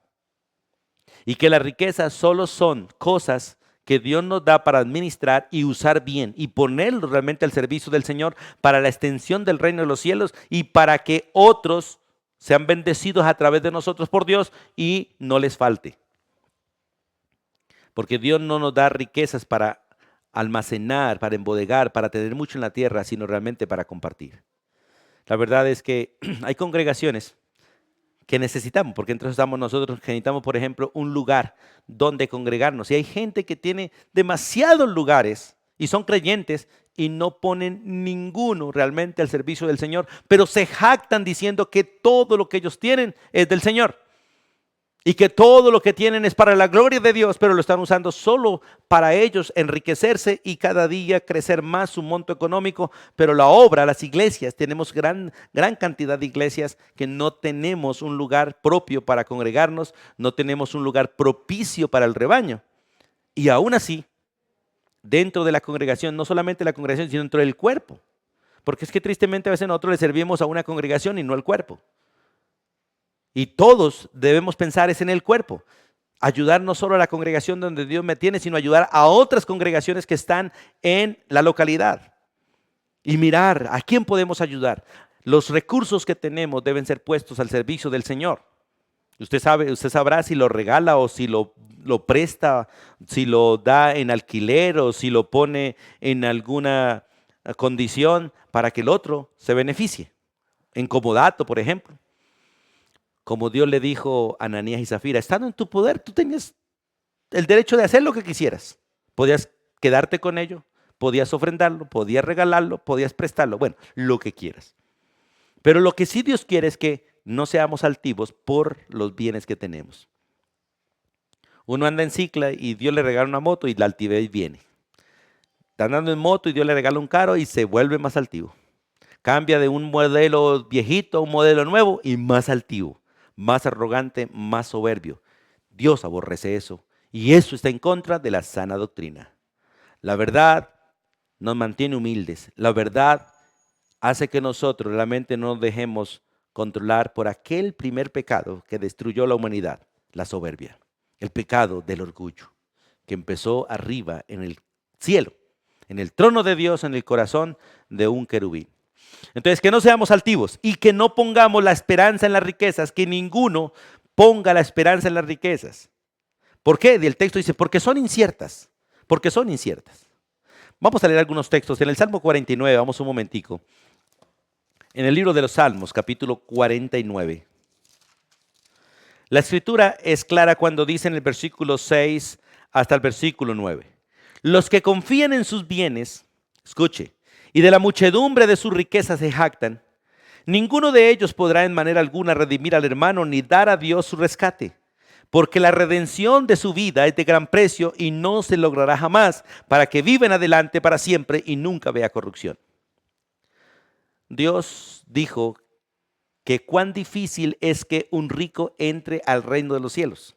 Y que las riquezas solo son cosas que Dios nos da para administrar y usar bien y ponerlo realmente al servicio del Señor para la extensión del reino de los cielos y para que otros sean bendecidos a través de nosotros por Dios y no les falte. Porque Dios no nos da riquezas para almacenar, para embodegar, para tener mucho en la tierra, sino realmente para compartir. La verdad es que hay congregaciones que necesitamos, porque entonces nosotros necesitamos, por ejemplo, un lugar donde congregarnos. Y hay gente que tiene demasiados lugares y son creyentes y no ponen ninguno realmente al servicio del Señor, pero se jactan diciendo que todo lo que ellos tienen es del Señor. Y que todo lo que tienen es para la gloria de Dios, pero lo están usando solo para ellos enriquecerse y cada día crecer más su monto económico. Pero la obra, las iglesias, tenemos gran cantidad de iglesias que no tenemos un lugar propio para congregarnos, no tenemos un lugar propicio para el rebaño. Y aún así, dentro de la congregación, no solamente la congregación, sino dentro del cuerpo. Porque es que tristemente a veces nosotros le servimos a una congregación y no al cuerpo. Y todos debemos pensar es en el cuerpo. Ayudar no solo a la congregación donde Dios me tiene, sino ayudar a otras congregaciones que están en la localidad. Y mirar a quién podemos ayudar. Los recursos que tenemos deben ser puestos al servicio del Señor. Usted sabrá si lo regala o si lo presta, si lo da en alquiler o si lo pone en alguna condición para que el otro se beneficie. En comodato, por ejemplo. Como Dios le dijo a Ananías y Zafira, estando en tu poder, tú tenías el derecho de hacer lo que quisieras. Podías quedarte con ello, podías ofrendarlo, podías regalarlo, podías prestarlo, bueno, lo que quieras. Pero lo que sí Dios quiere es que no seamos altivos por los bienes que tenemos. Uno anda en cicla y Dios le regala una moto y la altivez viene. Está andando en moto y Dios le regala un carro y se vuelve más altivo. Cambia de un modelo viejito a un modelo nuevo y más altivo. Más arrogante, más soberbio. Dios aborrece eso y eso está en contra de la sana doctrina. La verdad nos mantiene humildes. La verdad hace que nosotros realmente no nos dejemos controlar por aquel primer pecado que destruyó la humanidad, la soberbia. El pecado del orgullo, que empezó arriba en el cielo, en el trono de Dios, en el corazón de un querubín. Entonces, que no seamos altivos y que no pongamos la esperanza en las riquezas, que ninguno ponga la esperanza en las riquezas. ¿Por qué? El texto dice, porque son inciertas, porque son inciertas. Vamos a leer algunos textos. En el Salmo 49, vamos un momentico. En el libro de los Salmos, capítulo 49. La escritura es clara cuando dice en el versículo 6 hasta el versículo 9. Los que confían en sus bienes, escuche, y de la muchedumbre de sus riquezas se jactan, ninguno de ellos podrá en manera alguna redimir al hermano ni dar a Dios su rescate, porque la redención de su vida es de gran precio y no se logrará jamás, para que viva en adelante para siempre y nunca vea corrupción. Dios dijo que cuán difícil es que un rico entre al reino de los cielos,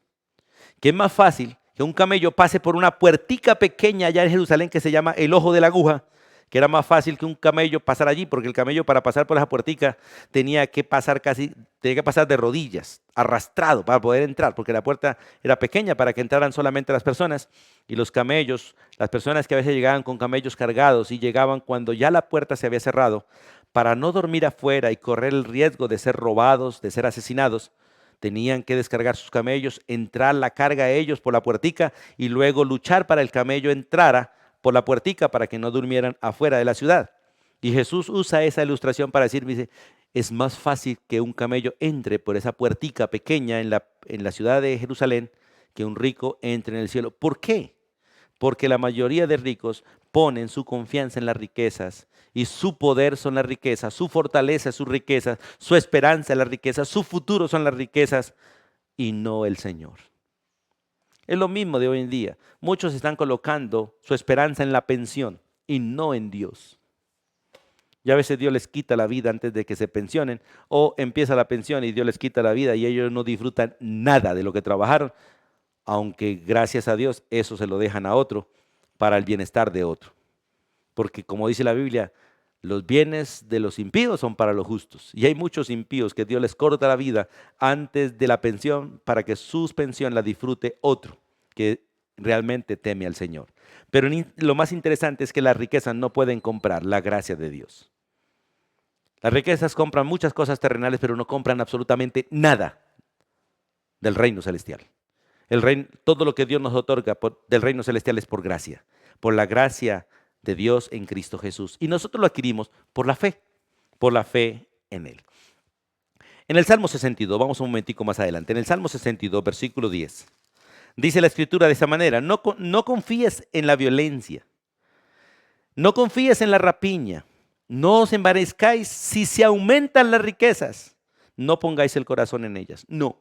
que es más fácil que un camello pase por una puertica pequeña allá en Jerusalén que se llama el ojo de la aguja, que era más fácil que un camello pasar allí, porque el camello para pasar por esa puertica tenía que pasar de rodillas, arrastrado para poder entrar, porque la puerta era pequeña para que entraran solamente las personas, y los camellos, las personas que a veces llegaban con camellos cargados y llegaban cuando ya la puerta se había cerrado, para no dormir afuera y correr el riesgo de ser robados, de ser asesinados, tenían que descargar sus camellos, entrar la carga a ellos por la puertica y luego luchar para el camello entrara por la puertica para que no durmieran afuera de la ciudad. Y Jesús usa esa ilustración para decir, dice, es más fácil que un camello entre por esa puertica pequeña en la ciudad de Jerusalén que un rico entre en el cielo. ¿Por qué? Porque la mayoría de ricos ponen su confianza en las riquezas y su poder son las riquezas, su fortaleza es sus riquezas, su esperanza es las riquezas, su futuro son las riquezas y no el Señor. Es lo mismo de hoy en día. Muchos están colocando su esperanza en la pensión y no en Dios. Y a veces Dios les quita la vida antes de que se pensionen o empieza la pensión y Dios les quita la vida y ellos no disfrutan nada de lo que trabajaron, aunque gracias a Dios eso se lo dejan a otro para el bienestar de otro. Porque como dice la Biblia, los bienes de los impíos son para los justos. Y hay muchos impíos que Dios les corta la vida antes de la pensión para que su pensión la disfrute otro que realmente teme al Señor. Pero lo más interesante es que las riquezas no pueden comprar la gracia de Dios. Las riquezas compran muchas cosas terrenales, pero no compran absolutamente nada del reino celestial. Todo lo que Dios nos otorga del reino celestial es por gracia, por la gracia de Dios en Cristo Jesús. Y nosotros lo adquirimos por la fe en Él. En el Salmo 62, vamos un momentico más adelante, en el Salmo 62, versículo 10, dice la Escritura de esta manera, no confíes en la violencia, no confíes en la rapiña, no os envanezcáis si se aumentan las riquezas, no pongáis el corazón en ellas, no.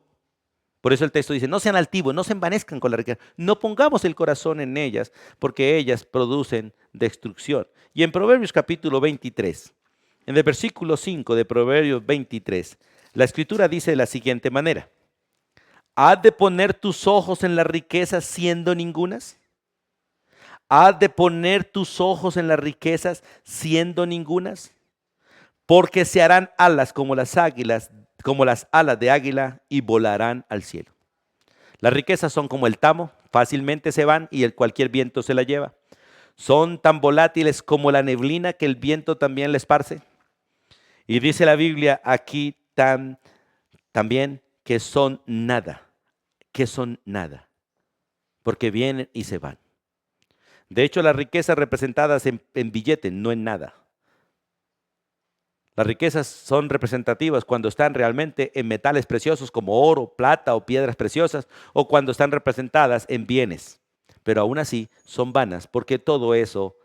Por eso el texto dice, no sean altivos, no se envanezcan con la riqueza, no pongamos el corazón en ellas, porque ellas producen destrucción. Y en Proverbios capítulo 23, en el versículo 5 de Proverbios 23, la Escritura dice de la siguiente manera, ¿has de poner tus ojos en las riquezas siendo ningunas? ¿Has de poner tus ojos en las riquezas siendo ningunas? Porque se harán alas como las águilas, como las alas de águila y volarán al cielo. Las riquezas son como el tamo, fácilmente se van y cualquier viento se la lleva. Son tan volátiles como la neblina que el viento también la esparce. Y dice la Biblia aquí también que son nada, porque vienen y se van. De hecho, las riquezas representadas en billete, no en nada. Las riquezas son representativas cuando están realmente en metales preciosos como oro, plata o piedras preciosas, o cuando están representadas en bienes. Pero aún así son vanas porque todo eso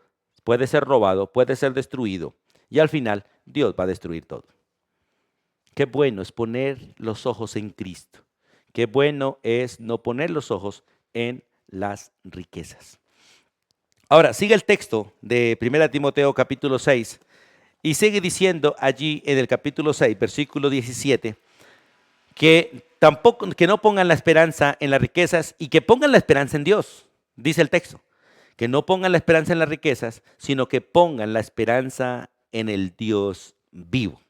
puede ser robado, puede ser destruido y al final Dios va a destruir todo. Qué bueno es poner los ojos en Cristo. Qué bueno es no poner los ojos en las riquezas. Ahora, sigue el texto de 1 Timoteo capítulo 6 y sigue diciendo allí en el capítulo 6, versículo 17, que no pongan la esperanza en las riquezas y que pongan la esperanza en Dios. Dice el texto, que no pongan la esperanza en las riquezas, sino que pongan la esperanza en el Dios vivo,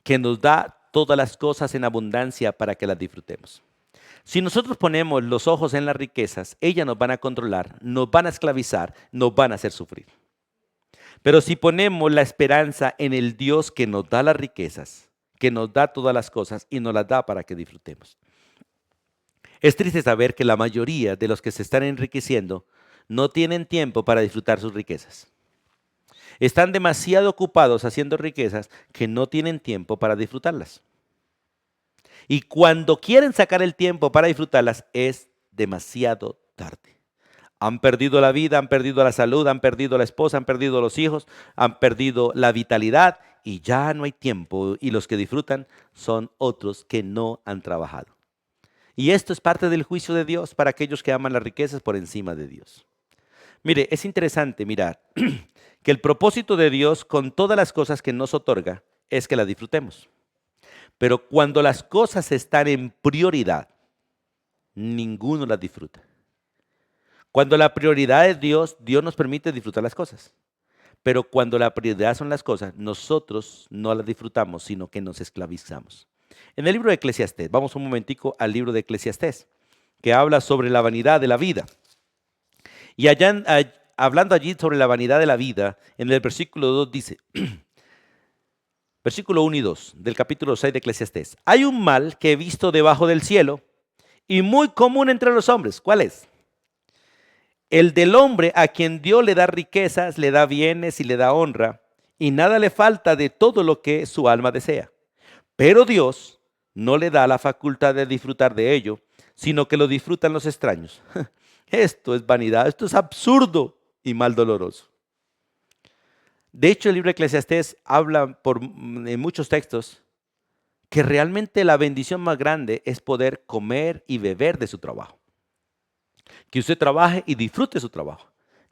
que nos da todas las cosas en abundancia para que las disfrutemos. Si nosotros ponemos los ojos en las riquezas, ellas nos van a controlar, nos van a esclavizar, nos van a hacer sufrir. Pero si ponemos la esperanza en el Dios que nos da las riquezas, que nos da todas las cosas y nos las da para que disfrutemos. Es triste saber que la mayoría de los que se están enriqueciendo no tienen tiempo para disfrutar sus riquezas. Están demasiado ocupados haciendo riquezas que no tienen tiempo para disfrutarlas. Y cuando quieren sacar el tiempo para disfrutarlas es demasiado tarde. Han perdido la vida, han perdido la salud, han perdido la esposa, han perdido los hijos, han perdido la vitalidad y ya no hay tiempo. Y los que disfrutan son otros que no han trabajado. Y esto es parte del juicio de Dios para aquellos que aman las riquezas por encima de Dios. Mire, es interesante mirar que el propósito de Dios con todas las cosas que nos otorga es que las disfrutemos. Pero cuando las cosas están en prioridad, ninguno las disfruta. Cuando la prioridad es Dios, Dios nos permite disfrutar las cosas. Pero cuando la prioridad son las cosas, nosotros no las disfrutamos, sino que nos esclavizamos. En el libro de Eclesiastés, vamos un momentico al libro de Eclesiastés, que habla sobre la vanidad de la vida. Y hablando allí sobre la vanidad de la vida, en el versículo 2 dice, Versículo 1 y 2 del capítulo 6 de Eclesiastés. Hay un mal que he visto debajo del cielo y muy común entre los hombres. ¿Cuál es? El del hombre a quien Dios le da riquezas, le da bienes y le da honra, y nada le falta de todo lo que su alma desea. Pero Dios no le da la facultad de disfrutar de ello, sino que lo disfrutan los extraños. Esto es vanidad, esto es absurdo y mal doloroso. De hecho, el libro de Eclesiastés habla en muchos textos que realmente la bendición más grande es poder comer y beber de su trabajo. Que usted trabaje y disfrute su trabajo.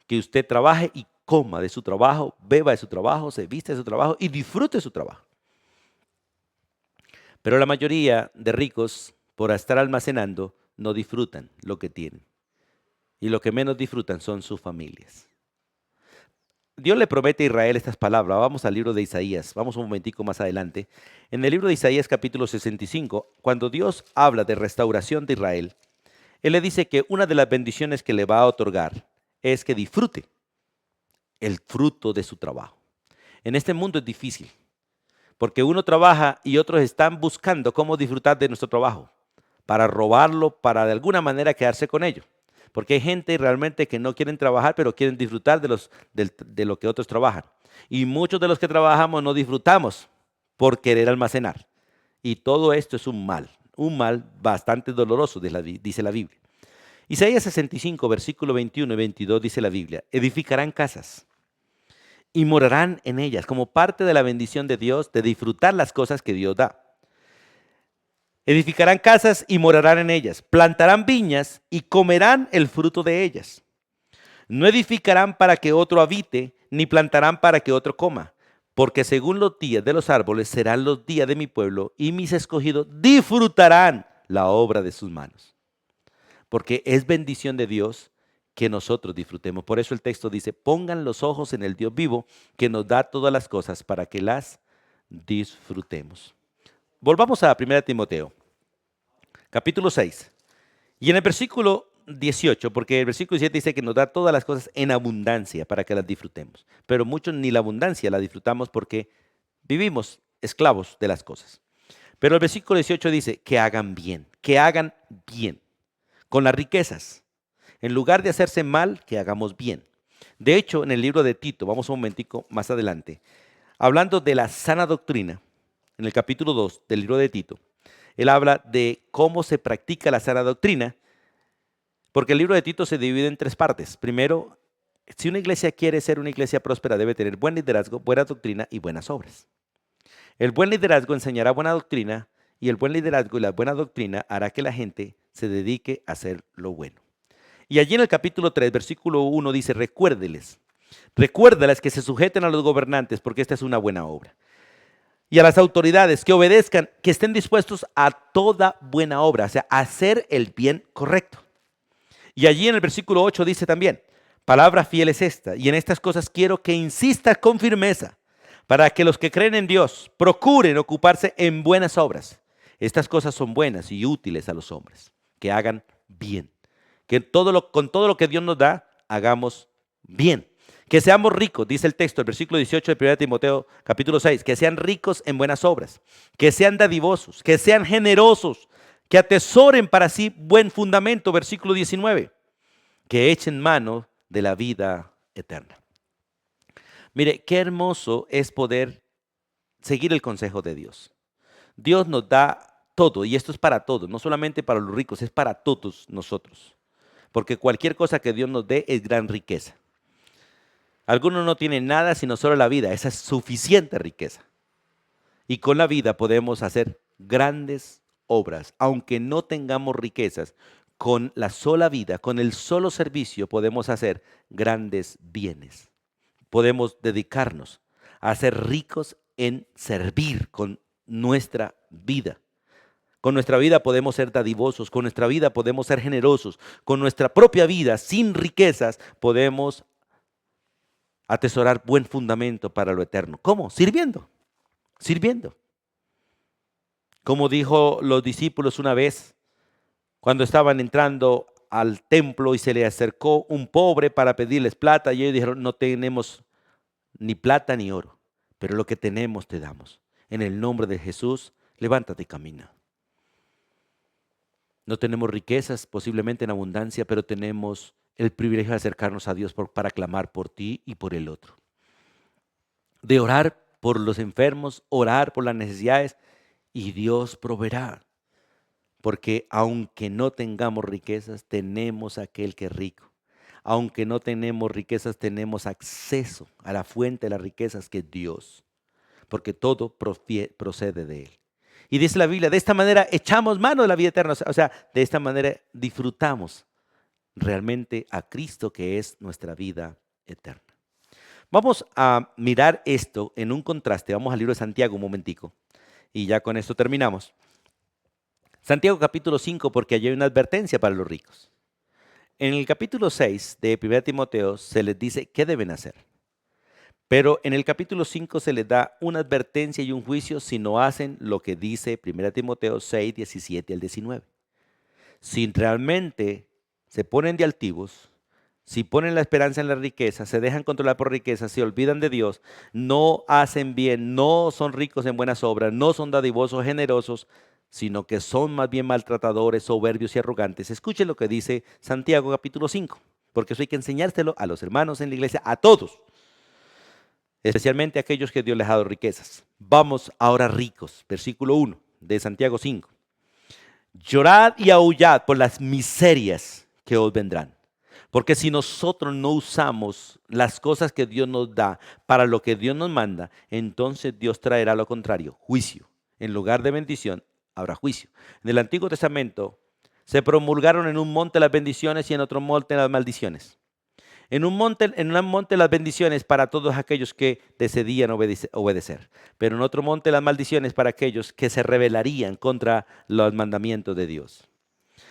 Que usted trabaje y coma de su trabajo, beba de su trabajo, se viste de su trabajo y disfrute su trabajo. Pero la mayoría de ricos, por estar almacenando, no disfrutan lo que tienen. Y lo que menos disfrutan son sus familias. Dios le promete a Israel estas palabras. Vamos al libro de Isaías. Vamos un momentico más adelante. En el libro de Isaías capítulo 65, cuando Dios habla de restauración de Israel, Él le dice que una de las bendiciones que le va a otorgar es que disfrute el fruto de su trabajo. En este mundo es difícil, porque uno trabaja y otros están buscando cómo disfrutar de nuestro trabajo, para robarlo, para de alguna manera quedarse con ello. Porque hay gente realmente que no quieren trabajar, pero quieren disfrutar de lo que otros trabajan. Y muchos de los que trabajamos no disfrutamos por querer almacenar. Y todo esto es un mal bastante doloroso, dice la Biblia. Isaías 65, versículo 21 y 22 dice la Biblia: edificarán casas y morarán en ellas, como parte de la bendición de Dios de disfrutar las cosas que Dios da. Edificarán casas y morarán en ellas, plantarán viñas y comerán el fruto de ellas. No edificarán para que otro habite, ni plantarán para que otro coma, porque según los días de los árboles serán los días de mi pueblo, y mis escogidos disfrutarán la obra de sus manos. Porque es bendición de Dios que nosotros disfrutemos. Por eso el texto dice: pongan los ojos en el Dios vivo, que nos da todas las cosas para que las disfrutemos. Volvamos a 1 Timoteo, capítulo 6. Y en el versículo 18, porque el versículo 17 dice que nos da todas las cosas en abundancia para que las disfrutemos. Pero muchos ni la abundancia la disfrutamos porque vivimos esclavos de las cosas. Pero el versículo 18 dice que hagan bien, con las riquezas. En lugar de hacerse mal, que hagamos bien. De hecho, en el libro de Tito, vamos un momentico más adelante, hablando de la sana doctrina, en el capítulo 2 del libro de Tito, él habla de cómo se practica la sana doctrina, porque el libro de Tito se divide en tres partes. Primero, si una iglesia quiere ser una iglesia próspera, debe tener buen liderazgo, buena doctrina y buenas obras. El buen liderazgo enseñará buena doctrina, y el buen liderazgo y la buena doctrina hará que la gente se dedique a hacer lo bueno. Y allí en el capítulo 3, versículo 1 dice: recuérdales que se sujeten a los gobernantes, porque esta es una buena obra. Y a las autoridades que obedezcan, que estén dispuestos a toda buena obra, o sea, a hacer el bien correcto. Y allí en el versículo 8 dice también: palabra fiel es esta, y en estas cosas quiero que insistas con firmeza, para que los que creen en Dios procuren ocuparse en buenas obras. Estas cosas son buenas y útiles a los hombres, que hagan bien. Que con todo lo que Dios nos da, hagamos bien. Que seamos ricos, dice el texto, el versículo 18 de 1 Timoteo capítulo 6, que sean ricos en buenas obras, que sean dadivosos, que sean generosos, que atesoren para sí buen fundamento, versículo 19, que echen mano de la vida eterna. Mire, qué hermoso es poder seguir el consejo de Dios. Dios nos da todo, y esto es para todos, no solamente para los ricos, es para todos nosotros. Porque cualquier cosa que Dios nos dé es gran riqueza. Algunos no tienen nada sino solo la vida, esa es suficiente riqueza. Y con la vida podemos hacer grandes obras, aunque no tengamos riquezas. Con la sola vida, con el solo servicio, podemos hacer grandes bienes. Podemos dedicarnos a ser ricos en servir con nuestra vida. Con nuestra vida podemos ser dadivosos, con nuestra vida podemos ser generosos, con nuestra propia vida, sin riquezas, podemos atesorar buen fundamento para lo eterno. ¿Cómo? Sirviendo. Como dijo los discípulos una vez, cuando estaban entrando al templo y se le acercó un pobre para pedirles plata, y ellos dijeron: no tenemos ni plata ni oro, pero lo que tenemos te damos. En el nombre de Jesús, levántate y camina. No tenemos riquezas posiblemente en abundancia, pero tenemos el privilegio de acercarnos a Dios para clamar por ti y por el otro. De orar por los enfermos, orar por las necesidades, y Dios proveerá. Porque aunque no tengamos riquezas, tenemos a aquel que es rico. Aunque no tenemos riquezas, tenemos acceso a la fuente de las riquezas, que es Dios. Porque todo procede de Él. Y dice la Biblia, de esta manera echamos mano de la vida eterna. O sea, de esta manera disfrutamos realmente a Cristo, que es nuestra vida eterna. Vamos a mirar esto en un contraste. Vamos al libro de Santiago un momentico. Y ya con esto terminamos. Santiago capítulo 5, porque allí hay una advertencia para los ricos. En el capítulo 6 de 1 Timoteo se les dice qué deben hacer. Pero en el capítulo 5 se les da una advertencia y un juicio si no hacen lo que dice 1 Timoteo 6, 17 al 19. Si realmente se ponen de altivos, si ponen la esperanza en la riqueza, se dejan controlar por riqueza, se olvidan de Dios, no hacen bien, no son ricos en buenas obras, no son dadivosos, generosos, sino que son más bien maltratadores, soberbios y arrogantes. Escuchen lo que dice Santiago capítulo 5, porque eso hay que enseñárselo a los hermanos en la iglesia, a todos, especialmente a aquellos que Dios les ha dado riquezas. Vamos ahora ricos, versículo 1 de Santiago 5. Llorad y aullad por las miserias que os vendrán. Porque si nosotros no usamos las cosas que Dios nos da para lo que Dios nos manda, entonces Dios traerá lo contrario, juicio. En lugar de bendición, habrá juicio. En el Antiguo Testamento se promulgaron en un monte las bendiciones y en otro monte las maldiciones. En un monte las bendiciones para todos aquellos que decidían obedecer, pero en otro monte las maldiciones para aquellos que se rebelarían contra los mandamientos de Dios.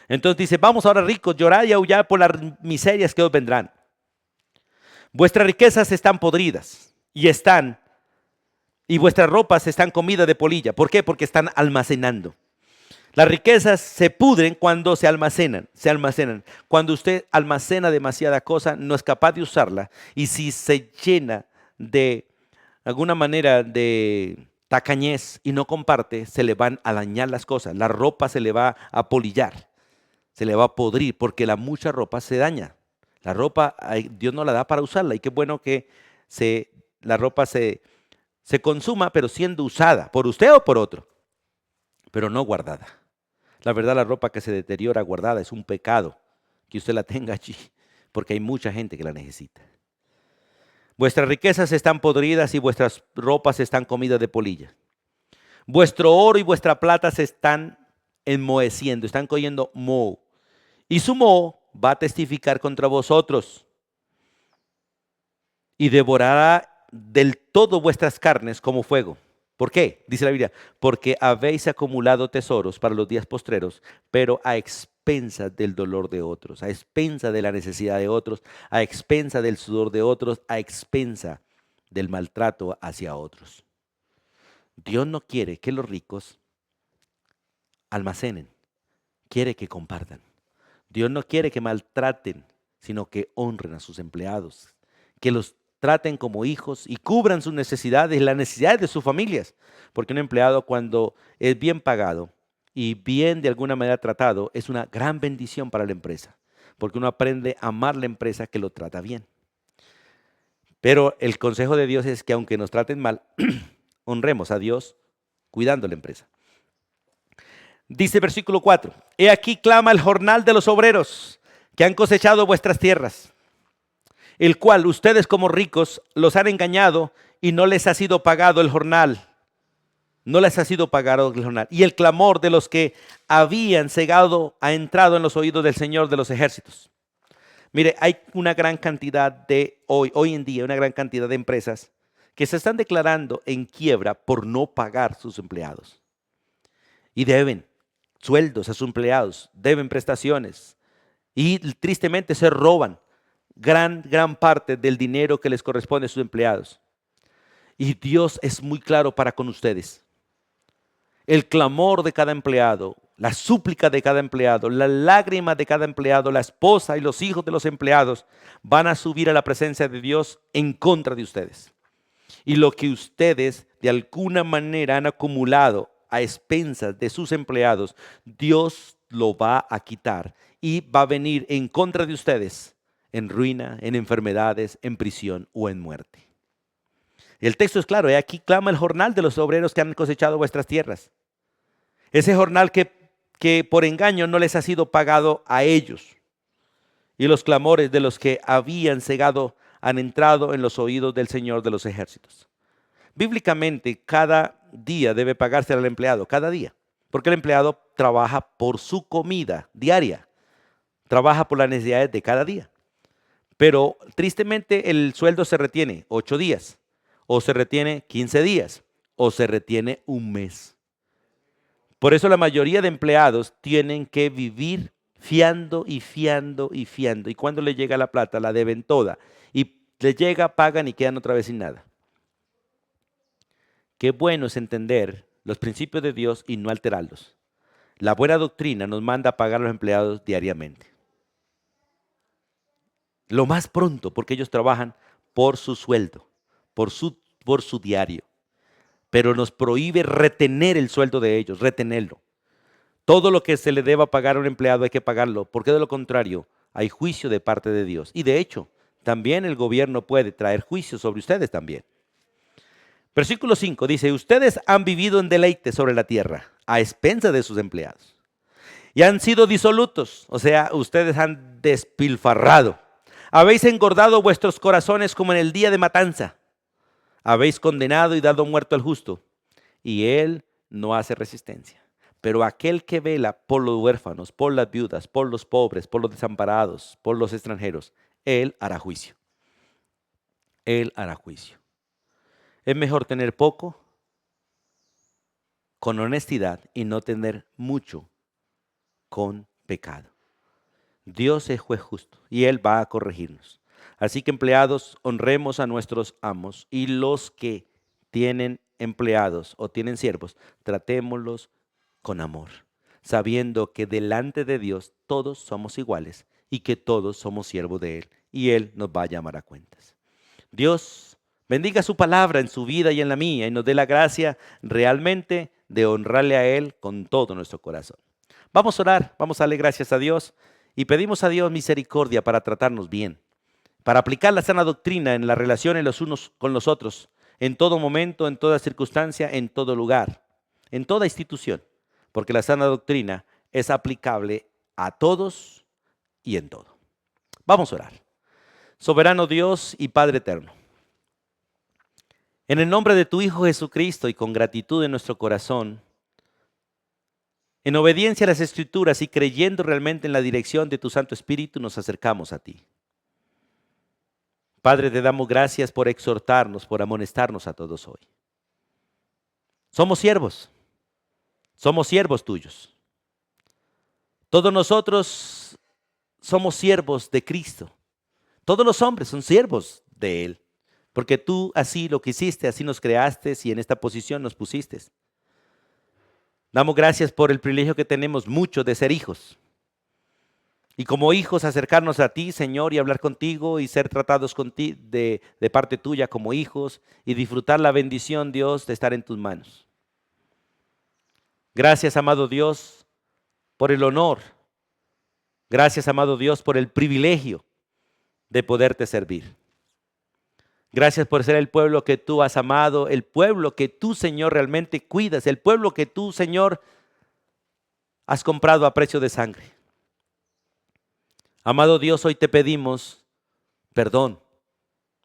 Entonces dice, vamos ahora ricos, llorad y aullad por las miserias que os vendrán. Vuestras riquezas están podridas y vuestras ropas están comidas de polilla. ¿Por qué? Porque están almacenando. Las riquezas se pudren cuando se almacenan. Cuando usted almacena demasiada cosa, no es capaz de usarla. Y si se llena de alguna manera de tacañez y no comparte, se le van a dañar las cosas. La ropa se le va a polillar, se le va a podrir, porque la mucha ropa se daña. La ropa, Dios no la da para usarla. Y qué bueno que la ropa se consuma, pero siendo usada por usted o por otro, pero no guardada. La verdad, la ropa que se deteriora guardada es un pecado que usted la tenga allí, porque hay mucha gente que la necesita. Vuestras riquezas están podridas y vuestras ropas están comidas de polilla. Vuestro oro y vuestra plata se están enmoheciendo, están cogiendo moho. Y su moho va a testificar contra vosotros y devorará del todo vuestras carnes como fuego. ¿Por qué? Dice la Biblia, porque habéis acumulado tesoros para los días postreros, pero a expensas del dolor de otros, a expensas de la necesidad de otros, a expensas del sudor de otros, a expensas del maltrato hacia otros. Dios no quiere que los ricos almacenen, quiere que compartan. Dios no quiere que maltraten, sino que honren a sus empleados, que los traten como hijos y cubran sus necesidades, las necesidades de sus familias. Porque un empleado, cuando es bien pagado y bien de alguna manera tratado, es una gran bendición para la empresa, porque uno aprende a amar la empresa que lo trata bien. Pero el consejo de Dios es que aunque nos traten mal, honremos a Dios cuidando la empresa. Dice versículo 4, he aquí clama el jornal de los obreros que han cosechado vuestras tierras, el cual ustedes como ricos los han engañado y no les ha sido pagado el jornal. No les ha sido pagado el jornal. Y el clamor de los que habían cegado ha entrado en los oídos del Señor de los ejércitos. Mire, hay una gran cantidad hoy en día, una gran cantidad de empresas que se están declarando en quiebra por no pagar sus empleados. Y deben sueldos a sus empleados, deben prestaciones. Y tristemente se roban gran parte del dinero que les corresponde a sus empleados. Y Dios es muy claro para con ustedes. El clamor de cada empleado, la súplica de cada empleado, la lágrima de cada empleado, la esposa y los hijos de los empleados van a subir a la presencia de Dios en contra de ustedes. Y lo que ustedes de alguna manera han acumulado a expensas de sus empleados, Dios lo va a quitar y va a venir en contra de ustedes en ruina, en enfermedades, en prisión o en muerte. El texto es claro, aquí clama el jornal de los obreros que han cosechado vuestras tierras. Ese jornal que por engaño no les ha sido pagado a ellos. Y los clamores de los que habían cegado han entrado en los oídos del Señor de los ejércitos. Bíblicamente, cada día debe pagarse al empleado, cada día. Porque el empleado trabaja por su comida diaria. Trabaja por las necesidades de cada día. Pero tristemente el sueldo se retiene 8 días, o se retiene 15 días, o se retiene un mes. Por eso la mayoría de empleados tienen que vivir fiando y fiando y fiando. Y cuando les llega la plata, la deben toda. Y les llega, pagan y quedan otra vez sin nada. Qué bueno es entender los principios de Dios y no alterarlos. La buena doctrina nos manda a pagar a los empleados diariamente. Lo más pronto, porque ellos trabajan por su sueldo, por su diario. Pero nos prohíbe retener el sueldo de ellos, retenerlo. Todo lo que se le deba pagar a un empleado hay que pagarlo, porque de lo contrario hay juicio de parte de Dios. Y de hecho, también el gobierno puede traer juicio sobre ustedes también. Versículo 5 dice, ustedes han vivido en deleite sobre la tierra, a expensa de sus empleados. Y han sido disolutos, o sea, ustedes han despilfarrado. Habéis engordado vuestros corazones como en el día de matanza. Habéis condenado y dado muerto al justo, y él no hace resistencia. Pero aquel que vela por los huérfanos, por las viudas, por los pobres, por los desamparados, por los extranjeros, él hará juicio. Él hará juicio. Es mejor tener poco con honestidad y no tener mucho con pecado. Dios es juez justo y Él va a corregirnos. Así que empleados, honremos a nuestros amos, y los que tienen empleados o tienen siervos, tratémoslos con amor, sabiendo que delante de Dios todos somos iguales y que todos somos siervos de Él y Él nos va a llamar a cuentas. Dios bendiga su palabra en su vida y en la mía y nos dé la gracia realmente de honrarle a Él con todo nuestro corazón. Vamos a orar, vamos a darle gracias a Dios y pedimos a Dios misericordia para tratarnos bien, para aplicar la sana doctrina en las relaciones los unos con los otros, en todo momento, en toda circunstancia, en todo lugar, en toda institución, porque la sana doctrina es aplicable a todos y en todo. Vamos a orar. Soberano Dios y Padre eterno, en el nombre de tu Hijo Jesucristo y con gratitud en nuestro corazón, en obediencia a las Escrituras y creyendo realmente en la dirección de tu Santo Espíritu, nos acercamos a ti. Padre, te damos gracias por exhortarnos, por amonestarnos a todos hoy. Somos siervos tuyos. Todos nosotros somos siervos de Cristo. Todos los hombres son siervos de Él, porque tú así lo quisiste, así nos creaste y en esta posición nos pusiste. Damos gracias por el privilegio que tenemos mucho de ser hijos. Y como hijos acercarnos a ti, Señor, y hablar contigo y ser tratados de parte tuya como hijos y disfrutar la bendición, Dios, de estar en tus manos. Gracias, amado Dios, por el honor. Gracias, amado Dios, por el privilegio de poderte servir. Gracias por ser el pueblo que tú has amado, el pueblo que tú, Señor, realmente cuidas, el pueblo que tú, Señor, has comprado a precio de sangre. Amado Dios, hoy te pedimos perdón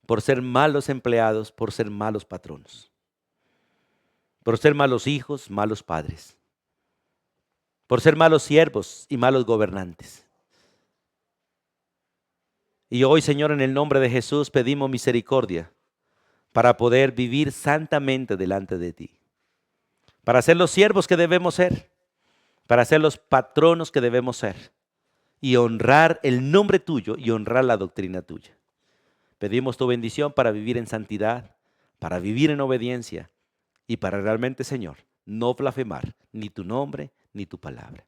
por ser malos empleados, por ser malos patronos, por ser malos hijos, malos padres, por ser malos siervos y malos gobernantes. Y hoy, Señor, en el nombre de Jesús pedimos misericordia para poder vivir santamente delante de ti, para ser los siervos que debemos ser, para ser los patronos que debemos ser y honrar el nombre tuyo y honrar la doctrina tuya. Pedimos tu bendición para vivir en santidad, para vivir en obediencia y para realmente, Señor, no blasfemar ni tu nombre ni tu palabra.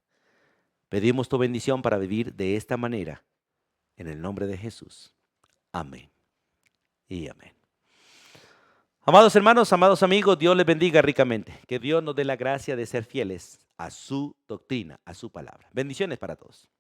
Pedimos tu bendición para vivir de esta manera, en el nombre de Jesús. Amén y amén. Amados hermanos, amados amigos, Dios les bendiga ricamente. Que Dios nos dé la gracia de ser fieles a su doctrina, a su palabra. Bendiciones para todos.